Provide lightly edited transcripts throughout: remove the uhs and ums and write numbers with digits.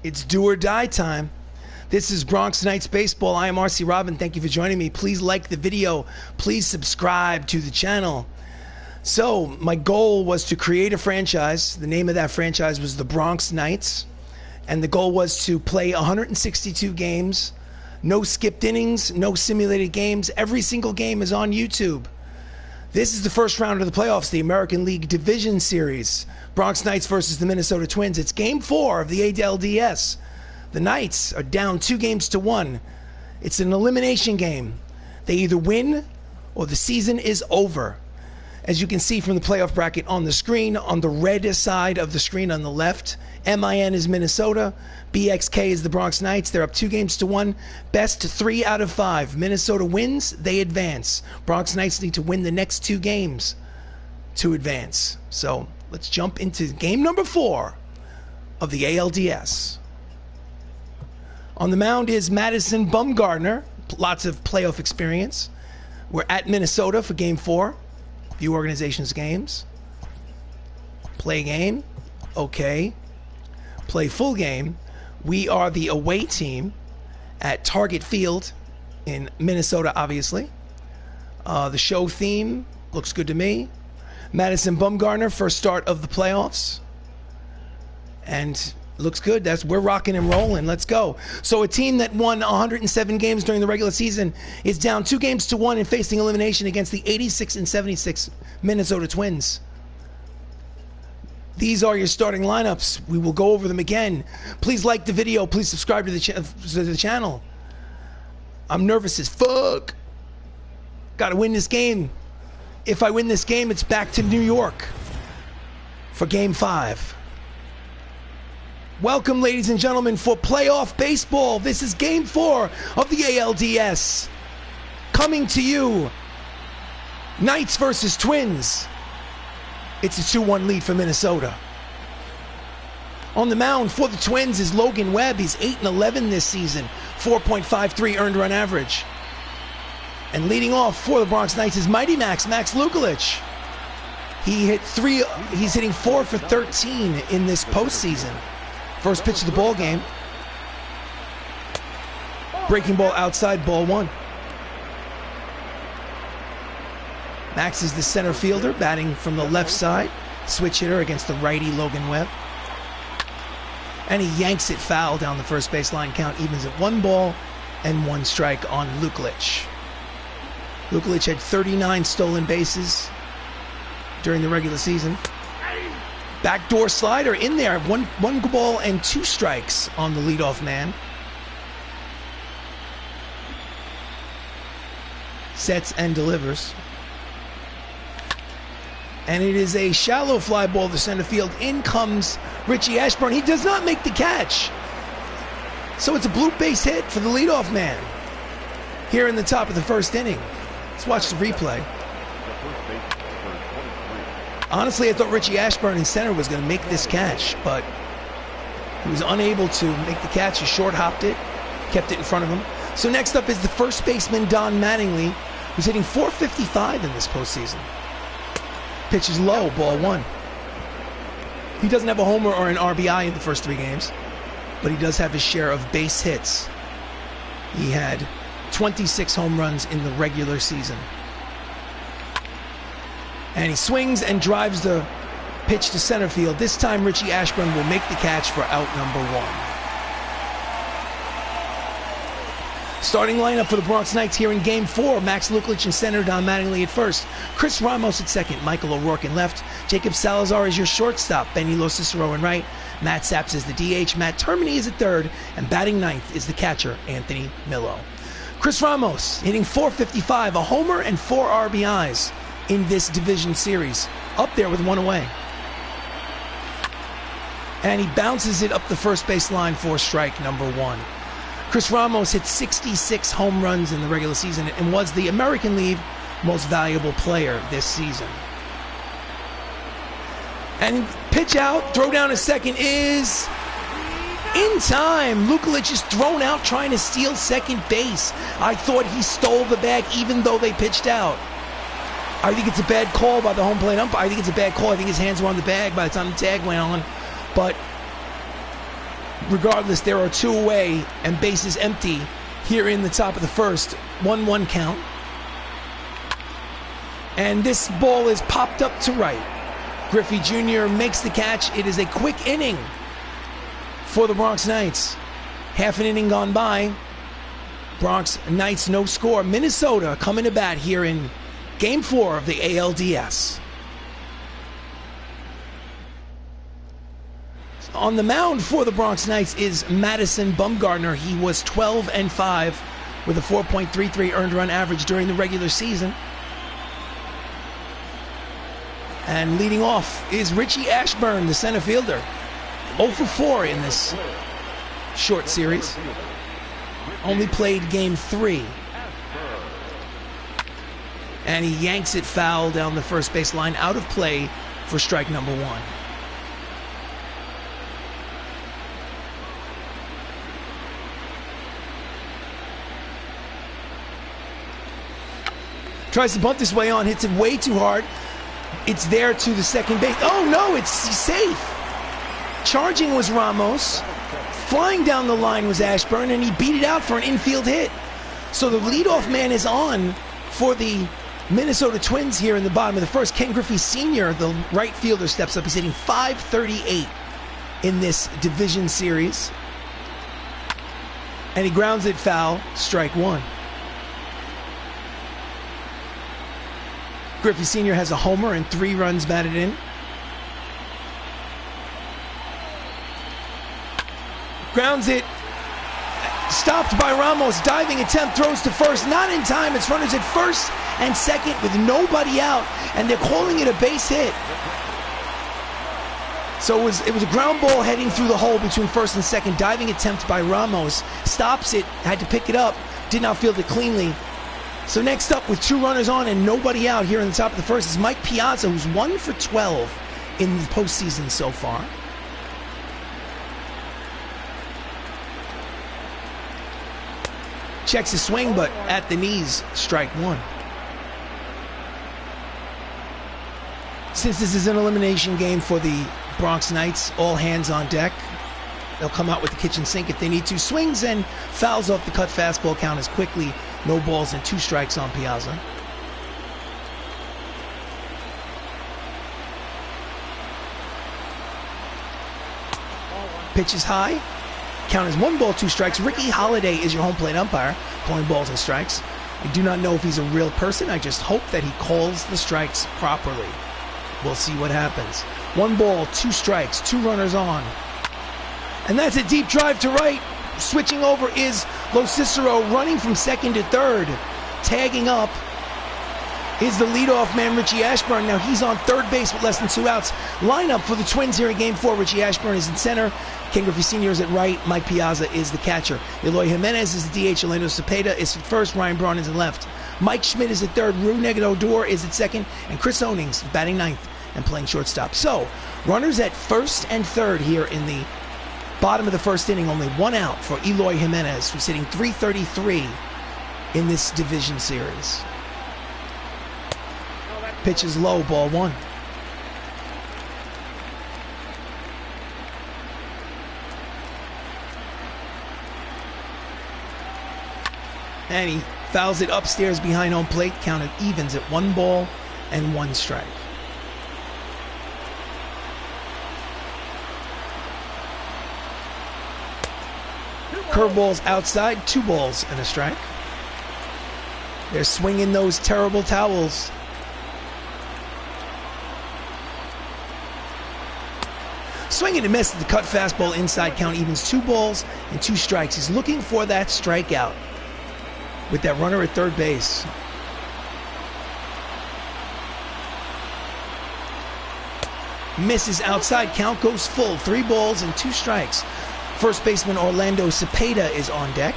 It's do or die time. This is Bronx Knights Baseball. I am RC Robbin. Thank you for joining me. Please like the video. Please subscribe to the channel. So, my goal was to create a franchise. The name of that franchise was the Bronx Knights. And the goal was to play 162 games. No skipped innings, no simulated games. Every single game is on YouTube. This is the first round of the playoffs, the American League Division Series. Bronx Knights versus the Minnesota Twins. It's game 4 of the ALDS. The Knights are down 2-1. It's an elimination game. They either win or the season is over. As you can see from the playoff bracket on the screen, on the red side of the screen on the left, MIN is Minnesota, BXK is the Bronx Knights. They're up 2-1. Best 3 out of 5. Minnesota wins, they advance. Bronx Knights need to win the next 2 games to advance. So let's jump into game number 4 of the ALDS. On the mound is Madison Bumgarner, lots of playoff experience. We're at Minnesota for game 4. View organization's games. Play game. Okay. Play full game. We are the away team at Target Field in Minnesota, obviously. The show theme looks good to me. Madison Bumgarner, first start of the playoffs. And looks good. We're rocking and rolling. Let's go. So a team that won 107 games during the regular season is down 2-1 and facing elimination against the 86-76 Minnesota Twins. These are your starting lineups. We will go over them again. Please like the video. Please subscribe to the channel. I'm nervous as fuck. Got to win this game. If I win this game, it's back to New York for game 5. Welcome, ladies and gentlemen, for playoff baseball. This is game 4 of the ALDS. Coming to you, Knights versus Twins. It's a 2-1 lead for Minnesota. On the mound for the Twins is Logan Webb. He's 8-11 this season, 4.53 earned run average. And leading off for the Bronx Knights is Mighty Max Lukulich. He's hitting 4 for 13 in this postseason. First pitch of the ball game. Breaking ball outside, ball 1. Max is the center fielder, batting from the left side. Switch hitter against the righty Logan Webb. And he yanks it foul down the first baseline. Count evens at 1 ball and 1 strike on Lukulich. Lukulich had 39 stolen bases during the regular season. Backdoor slider in there. One ball and 2 strikes on the leadoff man. Sets and delivers. And it is a shallow fly ball to center field. In comes Richie Ashburn. He does not make the catch. So it's a blue base hit for the leadoff man here in the top of the first inning. Let's watch the replay. Honestly, I thought Richie Ashburn in center was going to make this catch, but he was unable to make the catch. He short-hopped it, kept it in front of him. So next up is the first baseman, Don Mattingly, who's hitting .455 in this postseason. Pitch is low, ball 1. He doesn't have a homer or an RBI in the first 3 games, but he does have his share of base hits. He had 26 home runs in the regular season. And he swings and drives the pitch to center field. This time, Richie Ashburn will make the catch for out number 1. Starting lineup for the Bronx Knights here in game 4. Max Lukulich in center, Don Mattingly at first. Chris Ramos at second, Michael O'Rourke in left. Jacob Salazar is your shortstop. Benny Locicero in right. Matt Saps is the DH. Matt Termini is at third. And batting ninth is the catcher, Anthony Millo. Chris Ramos hitting .455, a homer and 4 RBIs. In this division series, up there with 1 away. And he bounces it up the first base line for strike number 1. Chris Ramos hit 66 home runs in the regular season and was the American League most valuable player this season. And pitch out, throw down a second is in time. Lukulich is thrown out trying to steal second base. I thought he stole the bag even though they pitched out. I think it's a bad call by the home plate umpire. I think it's a bad call. I think his hands were on the bag by the time the tag went on. But Regardless, there are 2 away and bases empty here in the top of the first. 1-1 count. And this ball is popped up to right. Griffey Jr. makes the catch. It is a quick inning for the Bronx Knights. Half an inning gone by. Bronx Knights no score. Minnesota coming to bat here in Game 4 of the ALDS. On the mound for the Bronx Knights is Madison Bumgarner. He was 12-5 with a 4.33 earned run average during the regular season. And leading off is Richie Ashburn, the center fielder. 0 for 4 in this short series. Only played Game 3. And he yanks it foul down the first base line, out of play for strike number 1. Tries to bunt this way on, hits it way too hard. It's there to the second base. Oh no, it's safe. Charging was Ramos. Flying down the line was Ashburn, and he beat it out for an infield hit. So the leadoff man is on for the Minnesota Twins here in the bottom of the first. Ken Griffey Sr., the right fielder, steps up. He's hitting .538 in this division series. And he grounds it foul, strike 1. Griffey Sr. has a homer and 3 runs batted in. Grounds it. Stopped by Ramos. Diving attempt, throws to first. Not in time. It's runners at first and second with nobody out. And they're calling it a base hit. So it was a ground ball heading through the hole between first and second. Diving attempt by Ramos. Stops it. Had to pick it up. Did not field it cleanly. So next up, with 2 runners on and nobody out here in the top of the first, is Mike Piazza, who's 1 for 12 in the postseason so far. Checks his swing, but at the knees, strike 1. Since this is an elimination game for the Bronx Knights, all hands on deck. They'll come out with the kitchen sink if they need to. Swings and fouls off the cut fastball count as quickly. No balls and 2 strikes on Piazza. Pitch is high. Count is 1 ball, 2 strikes. Ricky Holiday is your home plate umpire, calling balls and strikes. I do not know if he's a real person. I just hope that he calls the strikes properly. We'll see what happens. 1 ball, 2 strikes, 2 runners on. And that's a deep drive to right. Switching over is Lo Cicero, running from second to third. Tagging up is the leadoff man, Richie Ashburn. Now he's on third base with less than 2 outs. Lineup for the Twins here in Game 4. Richie Ashburn is in center. Ken Griffey Sr. is at right. Mike Piazza is the catcher. Eloy Jimenez is the DH. Orlando Cepeda is at first. Ryan Braun is at left. Mike Schmidt is at third. Rue Negadodor is at second. And Chris Onings batting ninth and playing shortstop. So, runners at first and third here in the bottom of the first inning. Only 1 out for Eloy Jimenez, who's hitting .333 in this division series. Pitch is low, ball 1. And he fouls it upstairs behind home plate. Counted evens at 1 ball and 1 strike. Curveballs outside, 2 balls and a strike. They're swinging those terrible towels. Swinging and miss at the cut fastball inside, count evens 2 balls and 2 strikes. He's looking for that strikeout with that runner at third base. Misses outside, count goes full. 3 balls and 2 strikes. First baseman Orlando Cepeda is on deck.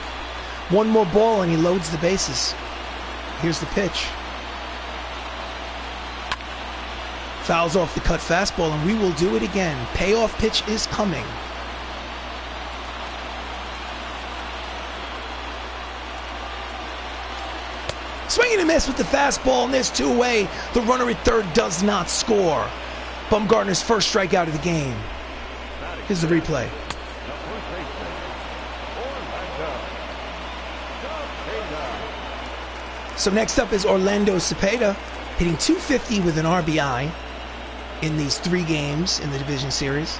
1 more ball and he loads the bases. Here's the pitch. Fouls off the cut fastball, and we will do it again. Payoff pitch is coming. Swinging and miss with the fastball, and there's 2 away. The runner at third does not score. Bumgarner's first strikeout of the game. Here's the replay. So next up is Orlando Cepeda, hitting .250 with an RBI in these 3 games in the division series.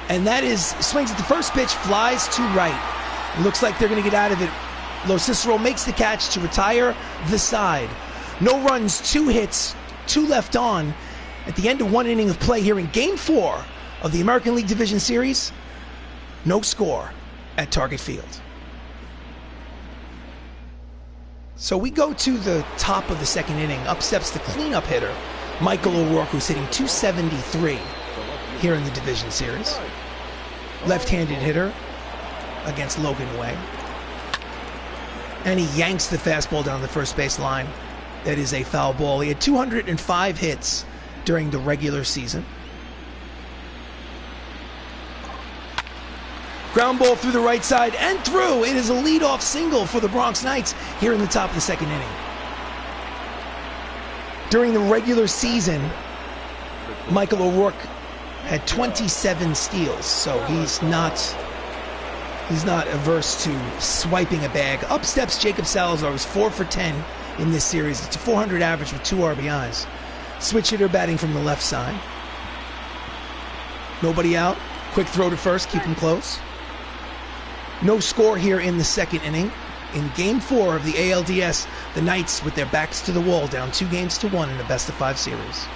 And that is, swings at the first pitch, flies to right. Looks like they're going to get out of it. Lo Cicero makes the catch to retire the side. No runs, 2 hits, 2 left on at the end of 1 inning of play here in Game 4 of the American League Division Series. No score at Target Field. So we go to the top of the 2nd inning. Up steps the cleanup hitter, Michael O'Rourke, who's hitting .273 here in the division series. Left-handed hitter against Logan Way. And he yanks the fastball down the first base line. That is a foul ball. He had 205 hits during the regular season. Ground ball through the right side and through. It is a leadoff single for the Bronx Knights here in the top of the 2nd inning. During the regular season, Michael O'Rourke had 27 steals, so he's not averse to swiping a bag. Up steps Jacob Salazar, who's 4 for 10 in this series. It's a .400 average with 2 RBIs. Switch hitter batting from the left side. Nobody out. Quick throw to first, keep him close. No score here in the 2nd inning. In Game 4 of the ALDS, the Knights, with their backs to the wall, down 2-1 in a best-of-5 series.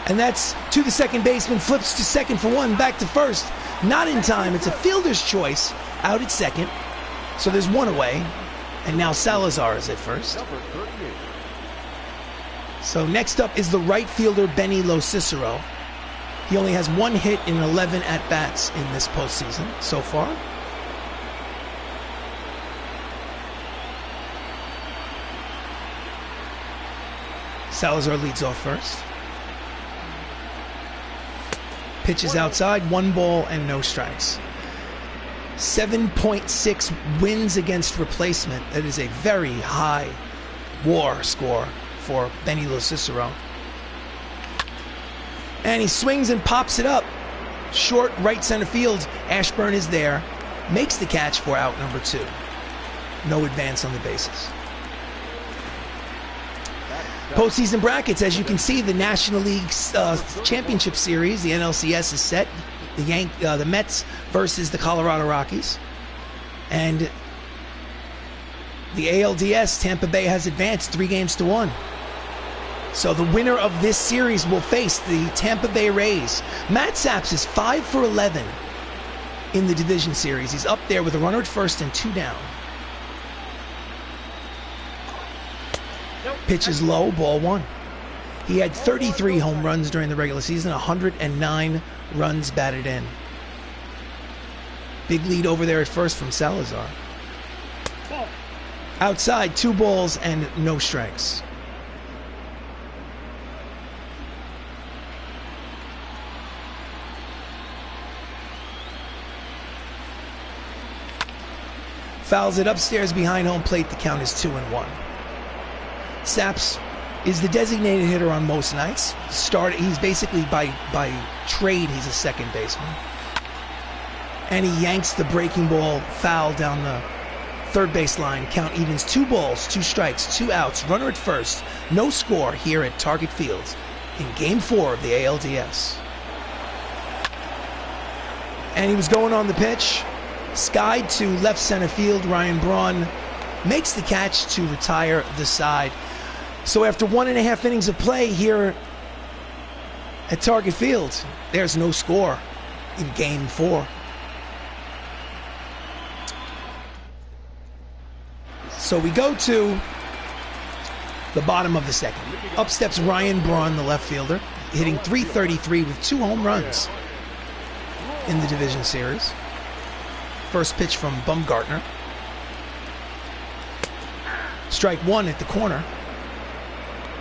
And that's to the second baseman, flips to second for 1, back to first. Not in time. It's a fielder's choice out at second. So there's 1 away. And now Salazar is at first. So next up is the right fielder, Benny Lo Cicero. He only has 1 hit in 11 at-bats in this postseason so far. Salazar leads off first. Pitches outside, 1 ball and no strikes. 7.6 wins against replacement. That is a very high WAR score for Benny Lo Cicero. And he swings and pops it up. Short right center field. Ashburn is there. Makes the catch for out number 2. No advance on the bases. Postseason brackets, as you can see, the National League Championship Series, the NLCS, is set. The Mets versus the Colorado Rockies. And the ALDS, Tampa Bay has advanced 3-1. So the winner of this series will face the Tampa Bay Rays. Matt Saps is 5 for 11 in the division series. He's up there with a runner at first and 2 down. Pitch is low, ball 1. He had 33 home runs during the regular season, 109 runs batted in. Big lead over there at first from Salazar. Outside, 2 balls and no strikes. Fouls it upstairs behind home plate. The count is 2-1. Saps is the designated hitter on most nights. He's basically by trade, he's a second baseman. And he yanks the breaking ball foul down the third base line. Count evens, 2 balls, 2 strikes, 2 outs. Runner at first. No score here at Target Field in Game 4 of the ALDS. And he was going on the pitch. Skied to left center field. Ryan Braun makes the catch to retire the side. So after 1.5 innings of play here at Target Field, there's no score in Game 4. So we go to the bottom of the 2nd. Up steps Ryan Braun, the left fielder, hitting .333 with 2 home runs in the division series. First pitch from Bumgarner. Strike 1 at the corner.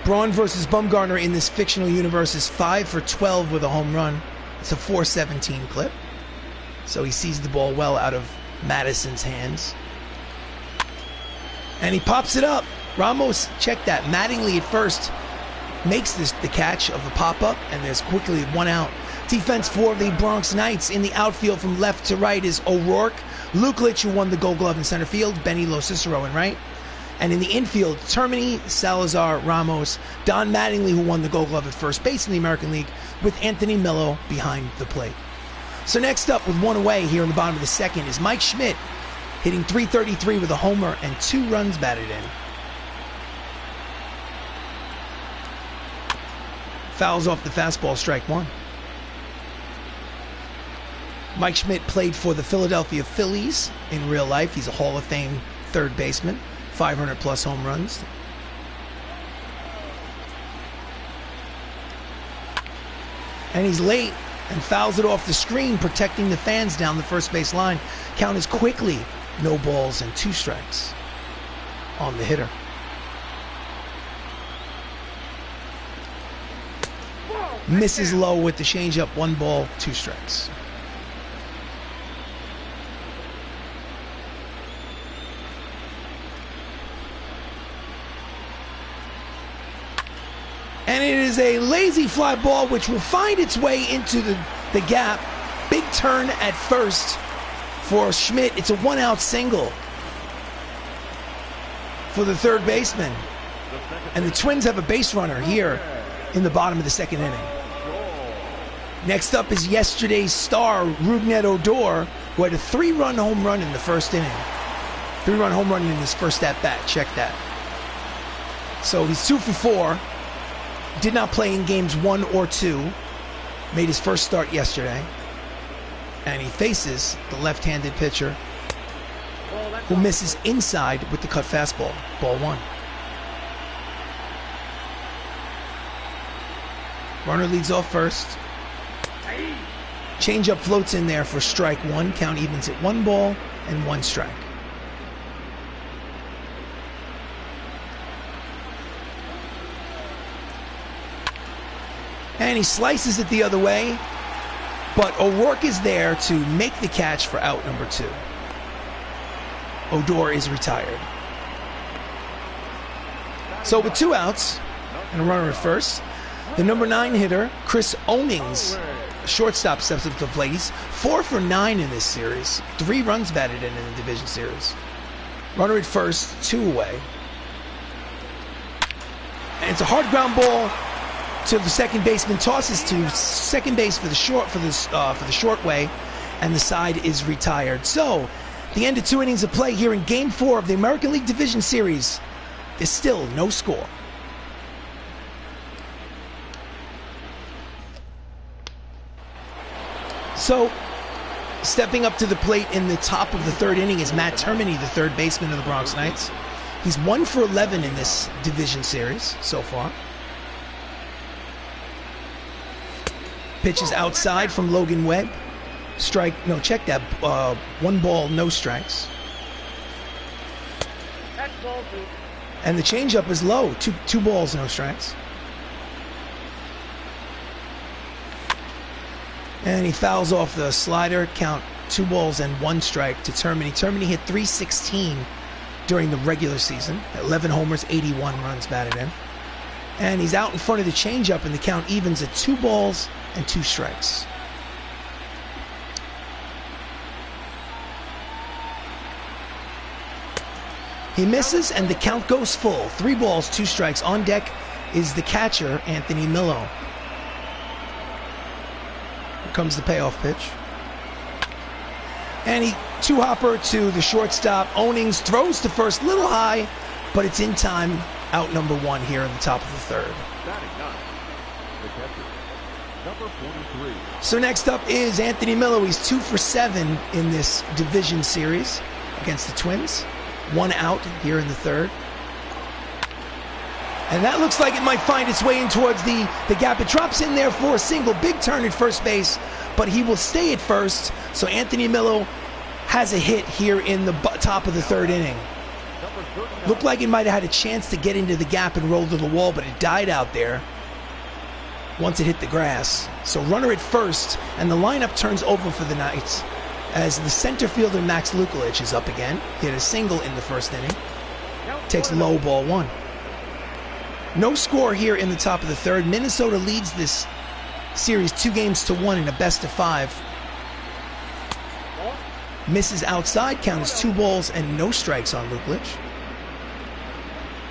Braun versus Bumgarner in this fictional universe is 5 for 12 with a home run. It's a .417 clip. So he sees the ball well out of Madison's hands. And he pops it up. Ramos, check that. Mattingly at first makes the catch of the pop-up, and there's quickly 1 out. Defense for the Bronx Knights in the outfield from left to right is O'Rourke, Lukelich, who won the Gold Glove in center field, Benny Lo Cicero in right. And in the infield, Termini, Salazar, Ramos, Don Mattingly, who won the Gold Glove at first base in the American League, with Anthony Millo behind the plate. So next up, with one away here in the bottom of the second, is Mike Schmidt, hitting .333 with a homer and 2 runs batted in. Fouls off the fastball, strike 1. Mike Schmidt played for the Philadelphia Phillies in real life. He's a Hall of Fame third baseman, 500 plus home runs. And he's late and fouls it off the screen, protecting the fans down the first base line. Count is quickly no balls and 2 strikes on the hitter. Misses low with the changeup, 1 ball, 2 strikes. And it is a lazy fly ball which will find its way into the gap. Big turn at first for Schmidt. It's a 1-out single for the third baseman. And the Twins have a base runner here in the bottom of the second inning. Next up is yesterday's star, Rougned Odor, who had a 3-run home run in the first inning. 3-run home run in his first at-bat. Check that. So he's 2 for 4. Did not play in games 1 or 2. Made his first start yesterday. And he faces the left-handed pitcher who misses inside with the cut fastball. Ball 1. Runner leads off first. Changeup floats in there for strike 1. Count evens at 1 ball and 1 strike. And he slices it the other way, but O'Rourke is there to make the catch for out number 2. Odor is retired. So with 2 outs and a runner at first, the number 9 hitter, Chris Onings, shortstop, steps up to the plate. He's 4 for 9 in this series. 3 runs batted in the division series. Runner at first, 2 away. And it's a hard ground ball to the second baseman, tosses to second base for the short way, and the side is retired. So, the end of 2 innings of play here in Game 4 of the American League Division Series. There's still no score. So, stepping up to the plate in the top of the 3rd inning is Matt Termini, the third baseman of the Bronx Knights. He's 1 for 11 in this division series so far. Pitches outside from Logan Webb. Strike, no, check that. 1 ball, no strikes. And the changeup is low. Two balls, no strikes. And he fouls off the slider. Count 2 balls and 1 strike to Termini. Termini hit .316 during the regular season. 11 homers, 81 runs batted in. And he's out in front of the changeup, and the count evens at 2 balls and 2 strikes. He misses, and the count goes full. 3 balls, 2 strikes. On deck is the catcher, Anthony Millo. Here comes the payoff pitch. And he 2-hopper to the shortstop. Onings throws to first, little high, but it's in time. Out number 1 here in the top of the 3rd. So next up is Anthony Millo. He's 2 for 7 in this division series against the Twins. 1 out here in the 3rd. And that looks like it might find its way in towards the gap. It drops in there for a single. Big turn at first base, but he will stay at first. So Anthony Millo has a hit here in the top of the 3rd inning. Looked like it might have had a chance to get into the gap and roll to the wall, but it died out there once it hit the grass. So runner at first, and the lineup turns over for the Knights as the center fielder Max Lukelich is up again. He had a single in the first inning. Takes low, ball 1. No score here in the top of the 3rd. Minnesota leads this series 2-1 in a best-of-5. Misses outside, count is 2 balls and no strikes on Luklich.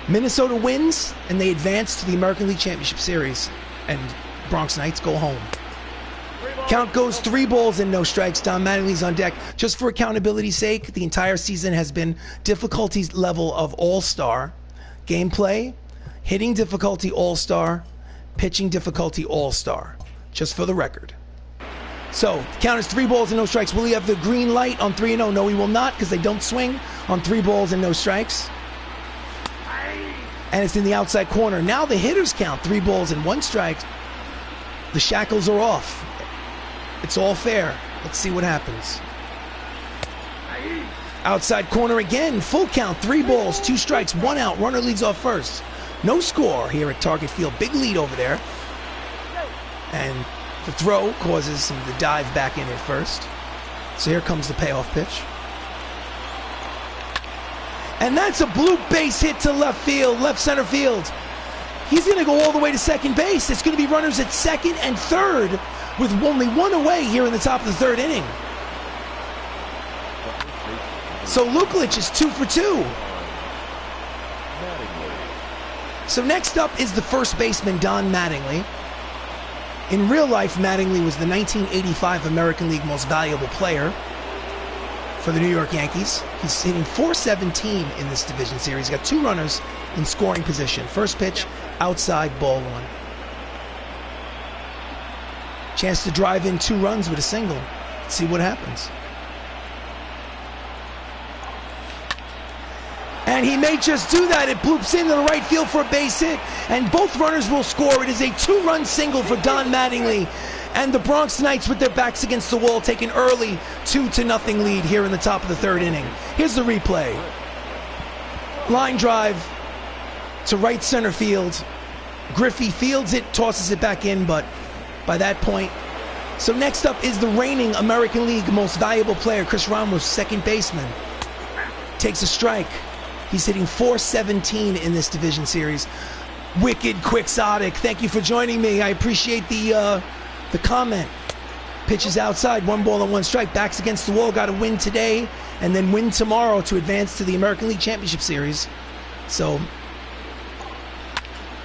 Minnesota wins, and they advance to the American League Championship Series, and Bronx Knights go home. Count goes 3 balls and no strikes. Don Mattingly's on deck. Just for accountability's sake, the entire season has been difficulty level of all-star. Gameplay, hitting difficulty all-star, pitching difficulty all-star. Just for the record. So, count is 3 balls and no strikes. Will he have the green light on 3-0? No, he will not, because they don't swing on 3 balls and no strikes. And it's in the outside corner. Now the hitters count 3 balls and 1 strike. The shackles are off. It's all fair. Let's see what happens. Outside corner again. Full count. 3 balls, 2 strikes, 1 out. Runner leads off first. No score here at Target Field. Big lead over there. And the throw causes him to dive back in at first. So here comes the payoff pitch. And that's a blue base hit to left field, left center field. He's going to go all the way to second base. It's going to be runners at second and third with only 1 away here in the top of the 3rd inning. So Luklich is 2 for 2. So next up is the first baseman, Don Mattingly. In real life, Mattingly was the 1985 American League Most Valuable Player for the New York Yankees. He's hitting .417 in this division series. He's got 2 runners in scoring position. First pitch, outside, ball 1. Chance to drive in 2 runs with a single. Let's see what happens. And he may just do that. It bloops into the right field for a base hit, and both runners will score. It is a 2-run single for Don Mattingly. And the Bronx Knights, with their backs against the wall, take an early 2-0 lead here in the top of the 3rd inning. Here's the replay. Line drive to right center field. Griffey fields it, tosses it back in, but by that point. So next up is the reigning American League Most Valuable Player, Chris Ramos, second baseman. Takes a strike. He's hitting .417 in this division series. Wicked Quixotic, thank you for joining me. I appreciate the comment. Pitches outside, 1 ball and 1 strike. Backs against the wall, got to win today and then win tomorrow to advance to the American League Championship Series. So,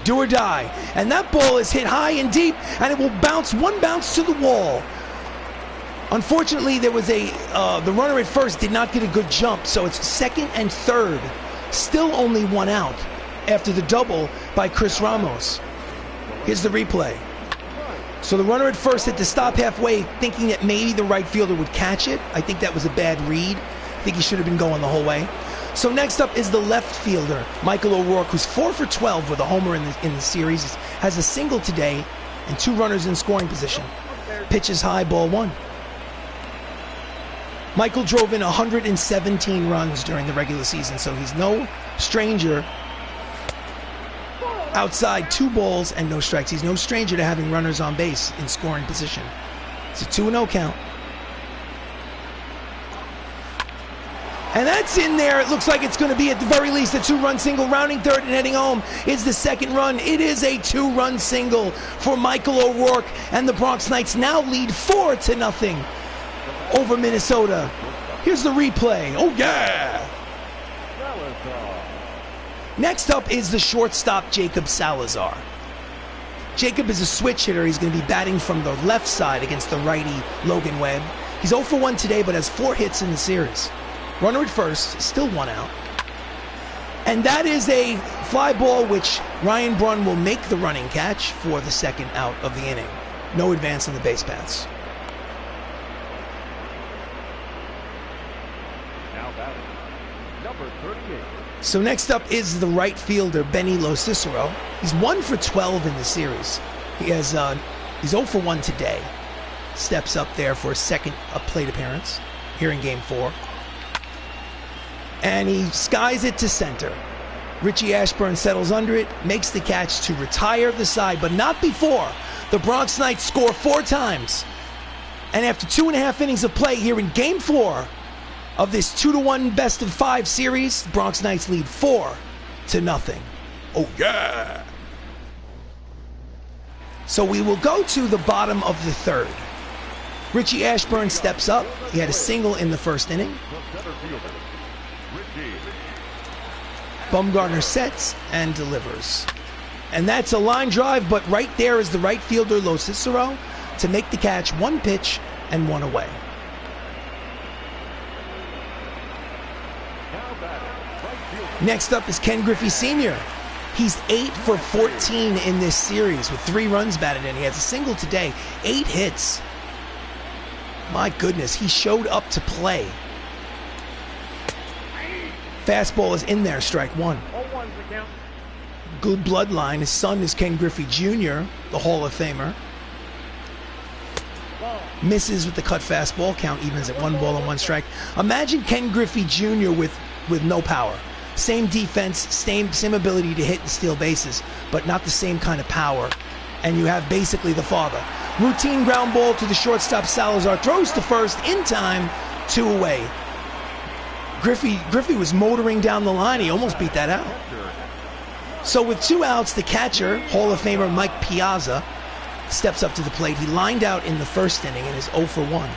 do or die. And that ball is hit high and deep, and it will bounce, 1 bounce to the wall. Unfortunately, there was the runner at first did not get a good jump, so it's second and third. Still only 1 out after the double by Chris Ramos. Here's the replay. So the runner at first had to stop halfway, thinking that maybe the right fielder would catch it. I think that was a bad read. I think he should have been going the whole way. So next up is the left fielder, Michael O'Rourke, who's 4 for 12 with a homer in the series. Has a single today and 2 runners in scoring position. Pitches high, ball 1. Michael drove in 117 runs during the regular season, so he's no stranger. Outside, 2 balls and no strikes. He's no stranger to having runners on base in scoring position. It's a 2-0 count. And that's in there. It looks like it's going to be at the very least a 2-run single. Rounding third and heading home is the second run. It is a 2-run single for Michael O'Rourke, and the Bronx Knights now lead 4-0 over Minnesota. Here's the replay. Oh yeah! Next up is the shortstop, Jacob Salazar. Jacob is a switch hitter. He's going to be batting from the left side against the righty Logan Webb. He's 0 for 1 today, but has 4 hits in the series. Runner at first, still 1 out. And that is a fly ball which Ryan Brunn will make the running catch for the second out of the inning. No advance in the base paths. So next up is the right fielder, Benny Locicero. He's 1 for 12 in the series. He's 0 for 1 today. Steps up there for a second plate appearance here in Game 4. And he skies it to center. Richie Ashburn settles under it, makes the catch to retire the side, but not before the Bronx Knights score 4 times. And after 2.5 innings of play here in Game 4 of this 2-1 best-of-5 series, the Bronx Knights lead 4-0. Oh yeah! So we will go to the bottom of the third. Richie Ashburn steps up. He had a single in the first inning. Bumgarner sets and delivers. And that's a line drive, but right there is the right fielder, Lo Cicero, to make the catch. One pitch and one away. Next up is Ken Griffey Sr. He's 8 for 14 in this series with 3 runs batted in. He has a single today, 8 hits. My goodness, he showed up to play. Fastball is in there, strike one. Good bloodline. His son is Ken Griffey Jr., the Hall of Famer. Misses with the cut fastball. Count evens at 1 ball and 1 strike. Imagine Ken Griffey Jr. with no power. Same defense, same ability to hit and steal bases, but not the same kind of power. And you have basically the father. Routine ground ball to the shortstop. Salazar throws to first in time, 2 away. Griffey was motoring down the line. He almost beat that out. So with 2 outs, the catcher, Hall of Famer Mike Piazza, steps up to the plate. He lined out in the first inning and is 0 for 1.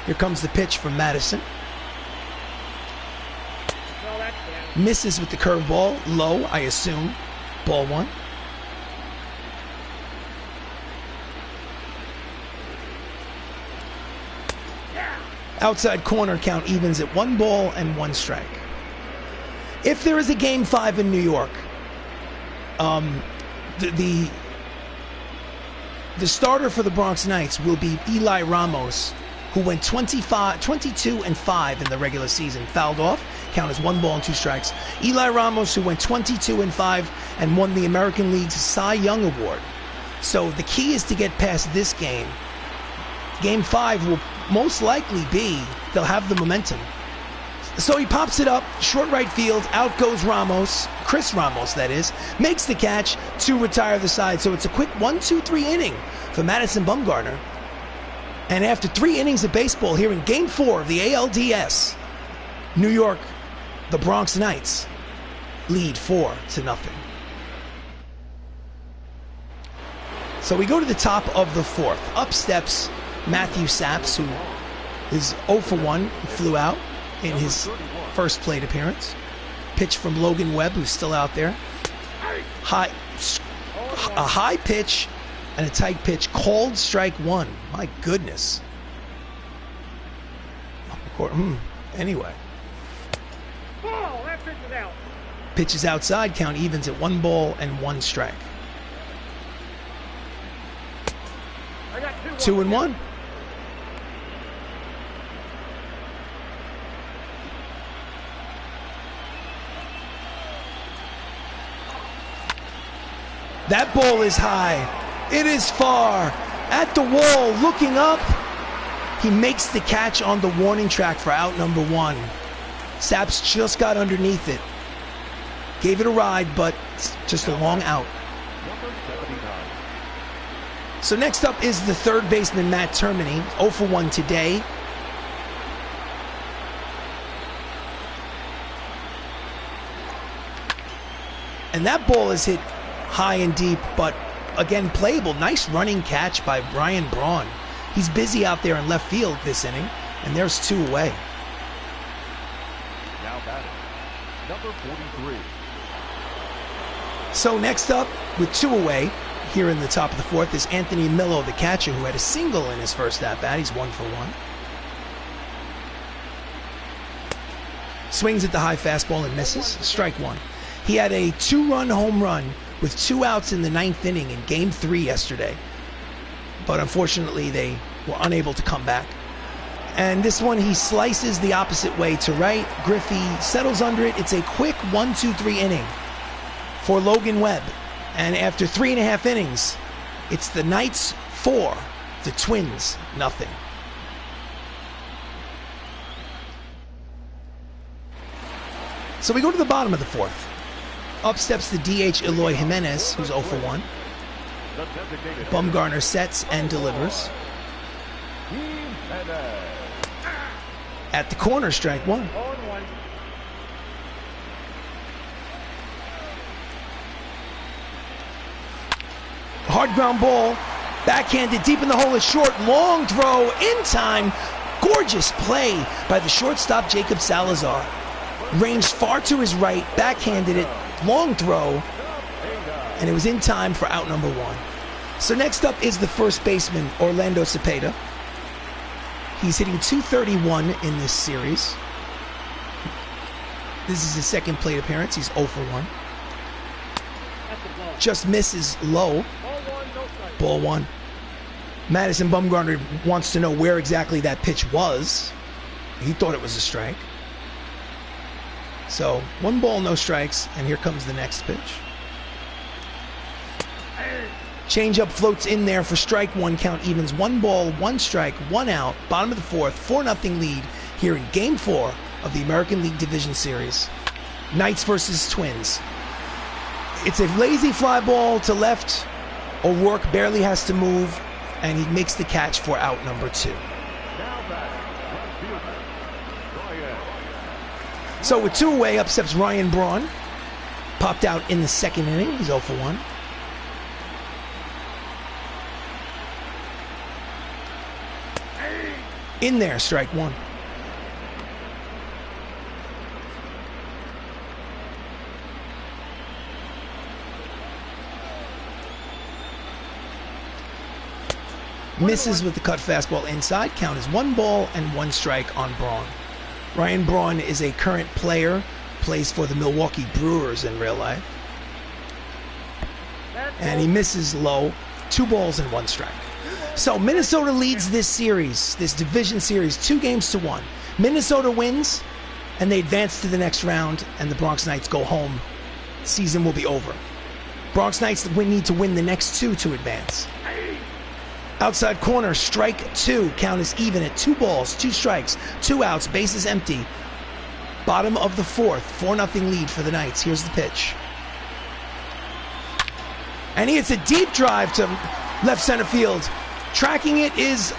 Here comes the pitch from Madison. Misses with the curveball, low, I assume. Ball 1. Outside corner, count evens at 1 ball and 1 strike. If there is a Game 5 in New York, the starter for the Bronx Knights will be Eli Ramos, who went 22 and 5 in the regular season. Fouled off, count as 1 ball and 2 strikes. Eli Ramos, who went 22 and 5 and won the American League's Cy Young Award. So the key is to get past this game. Game 5 will most likely be, they'll have the momentum. So he pops it up, short right field, out goes Ramos, Chris Ramos that is, makes the catch to retire the side. So it's a quick 1-2-3 inning for Madison Bumgarner. And after 3 innings of baseball here in Game 4 of the ALDS, New York, the Bronx Knights lead 4-0. So we go to the top of the 4th. Up steps Matthew Saps, who is 0 for 1, flew out in his first plate appearance. Pitch from Logan Webb, who's still out there. A high pitch and a tight pitch, called strike 1. My goodness. Anyway. Pitch is outside, count evens at 1 ball and 1 strike. 2-1. That ball is high. It is far. At the wall, looking up. He makes the catch on the warning track for out number 1. Saps just got underneath it. Gave it a ride, but just a long out. So next up is the third baseman, Matt Termini, 0 for 1 today. And that ball is hit high and deep, but again, playable. Nice running catch by Brian Braun. He's busy out there in left field this inning, and there's 2 away. Now batting, number 43. So next up, with 2 away, here in the top of the 4th, is Anthony Millo, the catcher, who had a single in his first at-bat. He's 1 for 1. Swings at the high fastball and misses. Strike 1. He had a 2-run home run with 2 outs in the 9th inning in Game 3 yesterday. But unfortunately, they were unable to come back. And this one, he slices the opposite way to right. Griffey settles under it. It's a quick 1-2-3 inning for Logan Webb. And after 3.5 innings, it's the Knights 4, the Twins 0. So we go to the bottom of the 4th. Up steps the DH Eloy Jimenez, who's 0 for 1. Bumgarner sets and delivers. At the corner, strike 1. Hard ground ball, backhanded deep in the hole is short, long throw in time. Gorgeous play by the shortstop Jacob Salazar. Ranged far to his right, backhanded it, long throw, and it was in time for out number 1. So next up is the first baseman, Orlando Cepeda. He's hitting .231 in this series. This is his second plate appearance. He's 0 for 1. Just misses low. Ball 1. Madison Bumgarner wants to know where exactly that pitch was. He thought it was a strike. So 1 ball, no strikes, and here comes the next pitch. Changeup floats in there for strike 1. Count evens 1 ball, 1 strike, 1 out. Bottom of the 4th, 4-0 lead here in Game 4 of the American League Division Series. Knights versus Twins. It's a lazy fly ball to left. O'Rourke barely has to move, and he makes the catch for out number 2. So with 2 away, up steps Ryan Braun. Popped out in the second inning. He's 0 for 1. In there, strike 1. Misses with the cut fastball inside. Count is 1 ball and 1 strike on Braun. Ryan Braun is a current player, plays for the Milwaukee Brewers in real life. And he misses low. 2 balls and 1 strike. So Minnesota leads this series, this division series, 2-1. Minnesota wins, and they advance to the next round, and the Bronx Knights go home. Season will be over. Bronx Knights need to win the next 2 to advance. Outside corner, strike 2. Count is even at 2 balls, 2 strikes, 2 outs, bases empty. Bottom of the 4th, 4-0 lead for the Knights. Here's the pitch. And he hits a deep drive to left center field. Tracking it is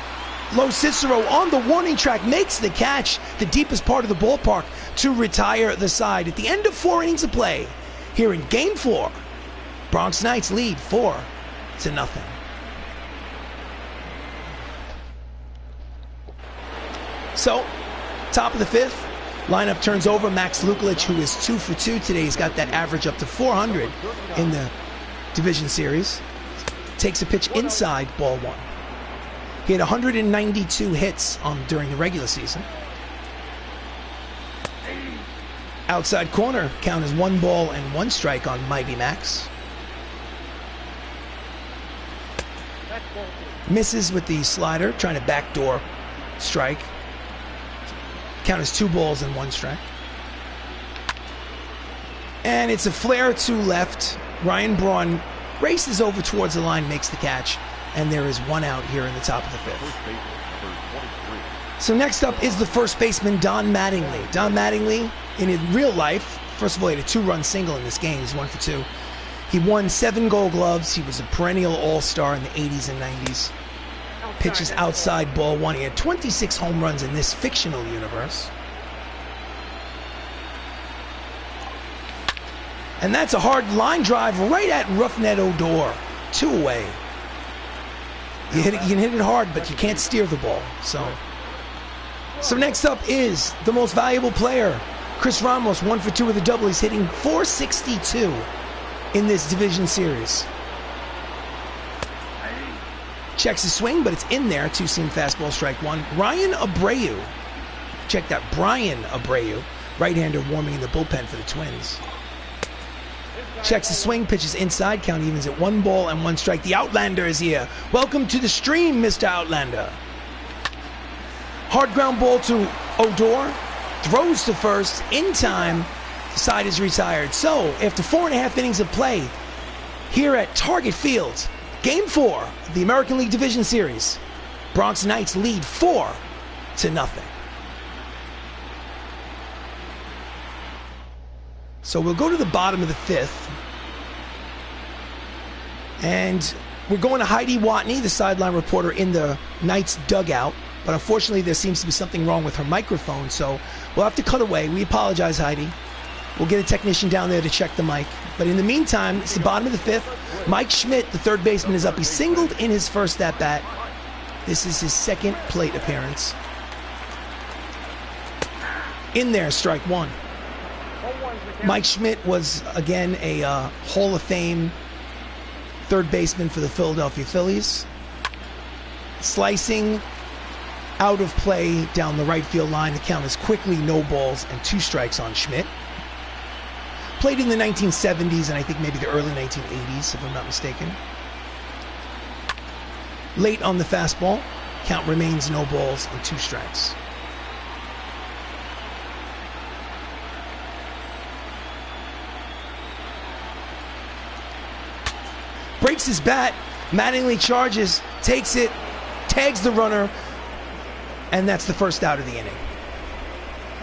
Lo Cicero on the warning track, makes the catch, the deepest part of the ballpark, to retire the side. At the end of 4 innings of play, here in Game 4, Bronx Knights lead 4-0. So, top of the 5th, lineup turns over. Max Lukulich, who is 2 for 2 today, he's got that average up to 400 in the division series. Takes a pitch inside, ball 1. He had 192 hits during the regular season. Outside corner, count is 1 ball and 1 strike on Mighty Max. Misses with the slider, trying to backdoor strike. Count is 2 balls and 1 strike. And it's a flare to left. Ryan Braun races over towards the line, makes the catch, and there is 1 out here in the top of the 5th. So next up is the first baseman, Don Mattingly. Don Mattingly, in his real life, first of all, he had a 2-run single in this game. He's 1 for 2. He won 7 Gold Gloves. He was a perennial all-star in the 80s and 90s. Pitches outside, ball 1. He had 26 home runs in this fictional universe. And that's a hard line drive right at Roughneck Odor. 2 away. You can hit it hard, but you can't steer the ball. So next up is the most valuable player, Chris Ramos, 1 for 2 with a double. He's hitting .462 in this division series. Checks his swing, but it's in there. 2-seam fastball, strike 1. Ryan Abreu. Check that, Brian Abreu. Right-hander warming in the bullpen for the Twins. Checks the swing, pitches inside, count evens at 1 ball and 1 strike. The Outlander is here. Welcome to the stream, Mr. Outlander. Hard ground ball to Odor. Throws to first, in time. The side is retired. So, after 4.5 innings of play, here at Target Field, Game 4 of the American League Division Series, Bronx Knights lead 4-0. So we'll go to the bottom of the 5th. And we're going to Heidi Watney, the sideline reporter in the Knights dugout. But unfortunately, there seems to be something wrong with her microphone, so we'll have to cut away. We apologize, Heidi. We'll get a technician down there to check the mic. But in the meantime, it's the bottom of the fifth. Mike Schmidt, the third baseman, is up. He singled in his first at-bat. This is his second plate appearance. In there, strike one. Mike Schmidt was, again, a Hall of Fame third baseman for the Philadelphia Phillies. Slicing out of play down the right field line. The count is quickly no balls and 2 strikes on Schmidt. Played in the 1970s and I think maybe the early 1980s, if I'm not mistaken. Late on the fastball. Count remains no balls and 2 strikes. Breaks his bat. Mattingly charges, takes it, tags the runner, and that's the first out of the inning.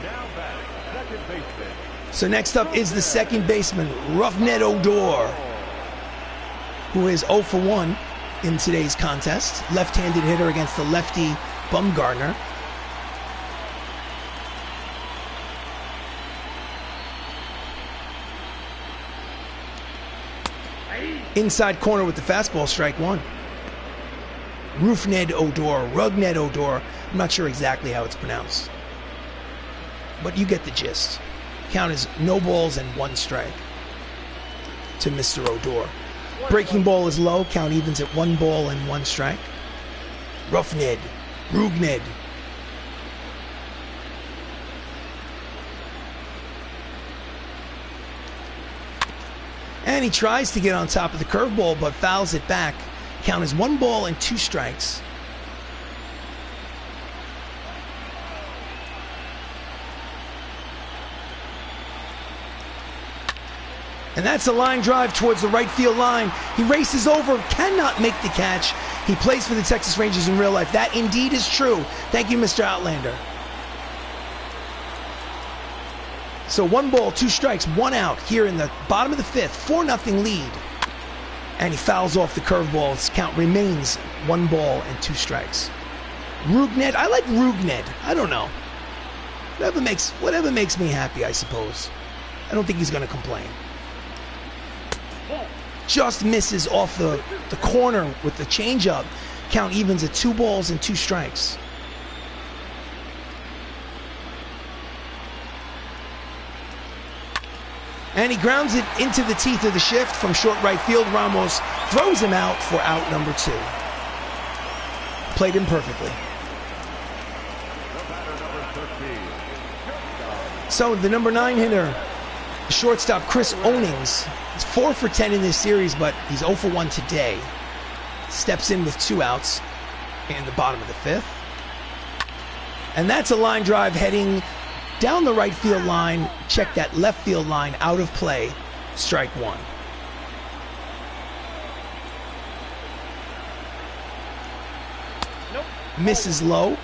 Now back, second baseman. So next up is the second baseman, Roughneck Odor, who is 0 for 1 in today's contest. Left-handed hitter against the lefty Bumgarner. Inside corner with the fastball, strike one. Roughneck Odor, Roughneck Odor. I'm not sure exactly how it's pronounced, but you get the gist. Count is no balls and 1 strike to Mr. Odor. Breaking ball is low. Count evens at 1 ball and 1 strike. Roughneck. And he tries to get on top of the curveball, but fouls it back. Count is 1 ball and 2 strikes. And that's a line drive towards the right field line. He races over, cannot make the catch. He plays for the Texas Rangers in real life. That indeed is true. Thank you, Mr. Outlander. So 1 ball, 2 strikes, 1 out here in the bottom of the fifth. 4-0 lead. And he fouls off the curveball. His count remains 1 ball and 2 strikes. Roughneck. I like Roughneck. I don't know. Whatever makes me happy, I suppose. I don't think he's going to complain. Just misses off the corner with the changeup. Count evens at 2 balls and 2 strikes. And he grounds it into the teeth of the shift from short right field. Ramos throws him out for out number 2. Played him perfectly. So the number 9 hitter, shortstop Chris Onings, is 4 for 10 in this series, but he's 0 for 1 today. Steps in with 2 outs in the bottom of the fifth. And that's a line drive heading down the right field line. Check that left field line, out of play. Strike 1. Nope. Misses low.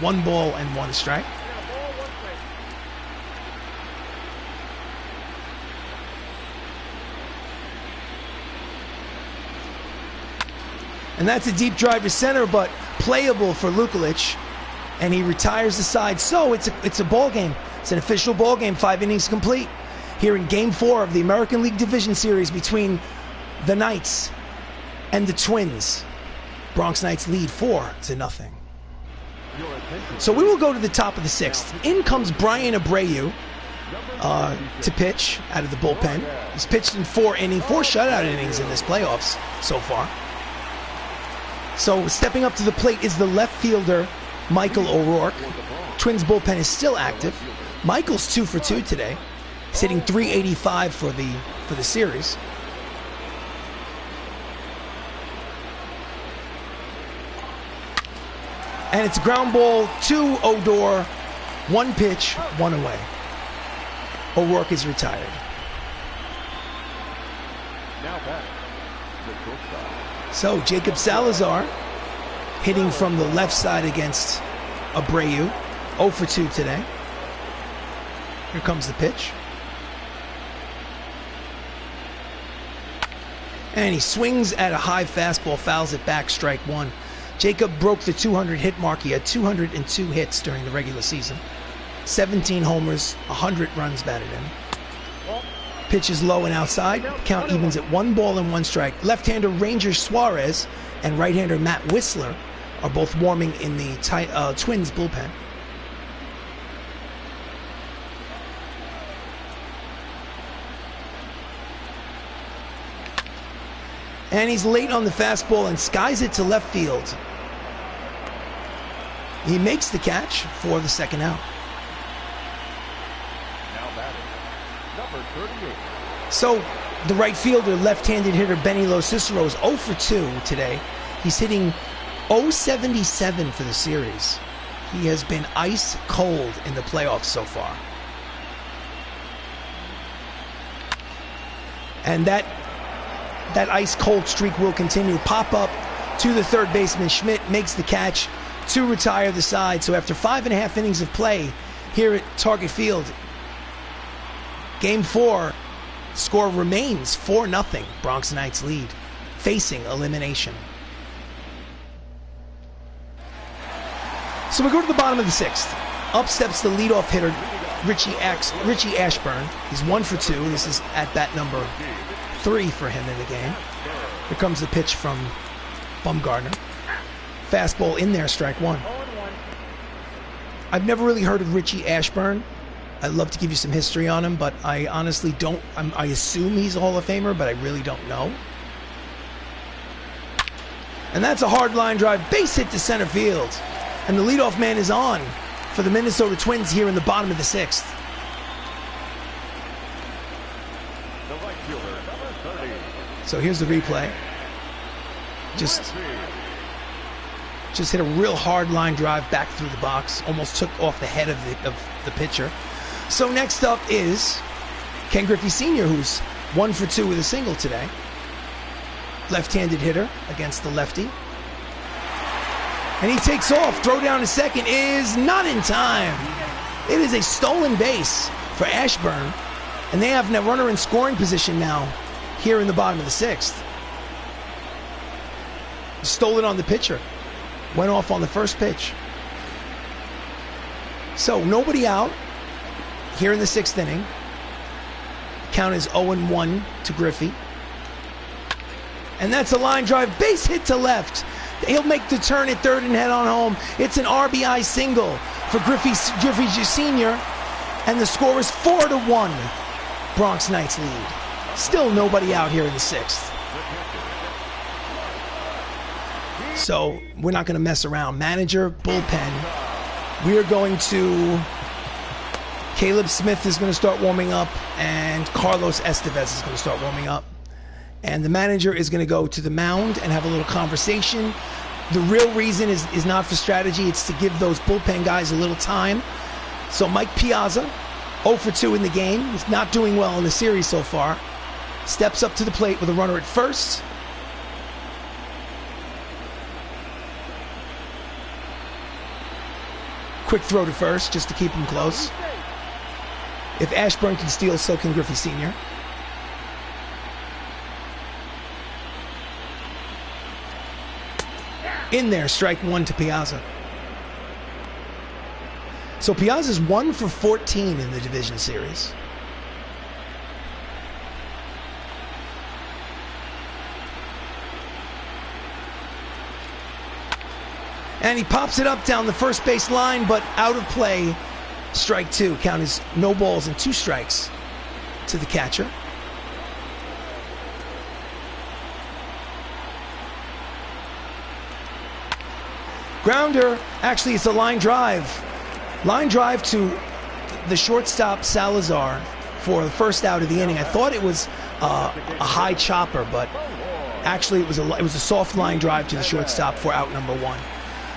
1 ball and 1 strike. And that's a deep drive to center, but playable for Lukalic. And he retires the side. So it's a ball game. It's an official ball game. 5 innings complete here in Game 4 of the American League Division Series between the Knights and the Twins. Bronx Knights lead 4-0. So we will go to the top of the 6th. In comes Brian Abreu to pitch out of the bullpen. He's pitched in 4 shutout innings in this playoffs so far. So stepping up to the plate is the left fielder, Michael O'Rourke. Twins bullpen is still active. Michael's 2 for 2 today. He's hitting .385 for the series. And it's a ground ball to Odor. 1 pitch, 1 away. O'Rourke is retired. Now back, the shortstop. So Jacob Salazar hitting from the left side against Abreu. 0 for 2 today. Here comes the pitch. And he swings at a high fastball, fouls it back, strike 1. Jacob broke the 200 hit mark. He had 202 hits during the regular season. 17 homers, 100 runs batted in. Pitch is low and outside. Count evens at 1 ball and 1 strike. Left-hander Ranger Suarez and right-hander Matt Whistler are both warming in the Twins bullpen. And he's late on the fastball and skies it to left field. He makes the catch for the second out. Now batting, number 38. So the right fielder, left-handed hitter Benny Cicero is 0 for 2 today. He's hitting .077 for the series. He has been ice cold in the playoffs so far. And that ice cold streak will continue. Pop up to the third baseman. Schmidt makes the catch to retire the side. So after 5.5 innings of play here at Target Field, Game 4, score remains 4-0. Bronx Knights lead, facing elimination. So we go to the bottom of the 6th. Up steps the leadoff hitter, Richie Ashburn. He's 1 for 2. This is at bat number 3 for him in the game. Here comes the pitch from Bumgarner. Fastball in there, strike 1. I've never really heard of Richie Ashburn. I'd love to give you some history on him, but I honestly don't. I assume he's a Hall of Famer, but I really don't know. And that's a hard line drive, base hit to center field. And the leadoff man is on for the Minnesota Twins here in the bottom of the 6th. The right fielder, number 30. So here's the replay. Just hit a real hard line drive back through the box. Almost took off the head of the pitcher. So next up is Ken Griffey Sr., who's 1 for 2 with a single today. Left-handed hitter against the lefty. And he takes off. Throw down to second is not in time. It is a stolen base for Ashburn. And they have a runner in scoring position now here in the bottom of the 6th. Stole it on the pitcher. Went off on the first pitch. So nobody out here in the 6th inning. Count is 0-1 to Griffey. And that's a line drive, base hit to left. He'll make the turn at third and head on home. It's an RBI single for Griffey Sr. And the score is 4-1. Bronx Knights lead. Still nobody out here in the 6th. So we're not going to mess around. Manager, bullpen. We are going to... Caleb Smith is going to start warming up, and Carlos Estevez is going to start warming up. And the manager is going to go to the mound and have a little conversation. The real reason is not for strategy. It's to give those bullpen guys a little time. So Mike Piazza, 0 for 2 in the game. He's not doing well in the series so far. Steps up to the plate with a runner at first. Quick throw to first just to keep him close. If Ashburn can steal, so can Griffey Sr. In there, strike 1 to Piazza. So Piazza's 1 for 14 in the division series. And he pops it up down the first base line, but out of play. Strike 2. Count is no balls and 2 strikes to the catcher. Grounder, actually it's a line drive. Line drive to the shortstop Salazar for the first out of the inning. I thought it was a high chopper, but actually it was a soft line drive to the shortstop for out number 1.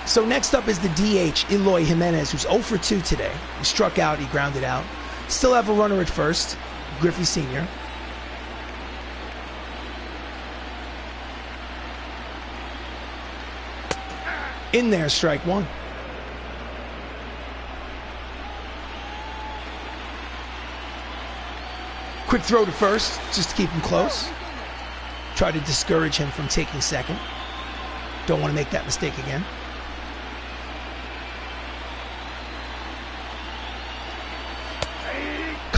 So next up is the DH, Eloy Jimenez, who's 0 for 2 today. He struck out, he grounded out. Still have a runner at first, Griffey Sr. In there, strike 1. Quick throw to first, just to keep him close. Try to discourage him from taking second. Don't want to make that mistake again.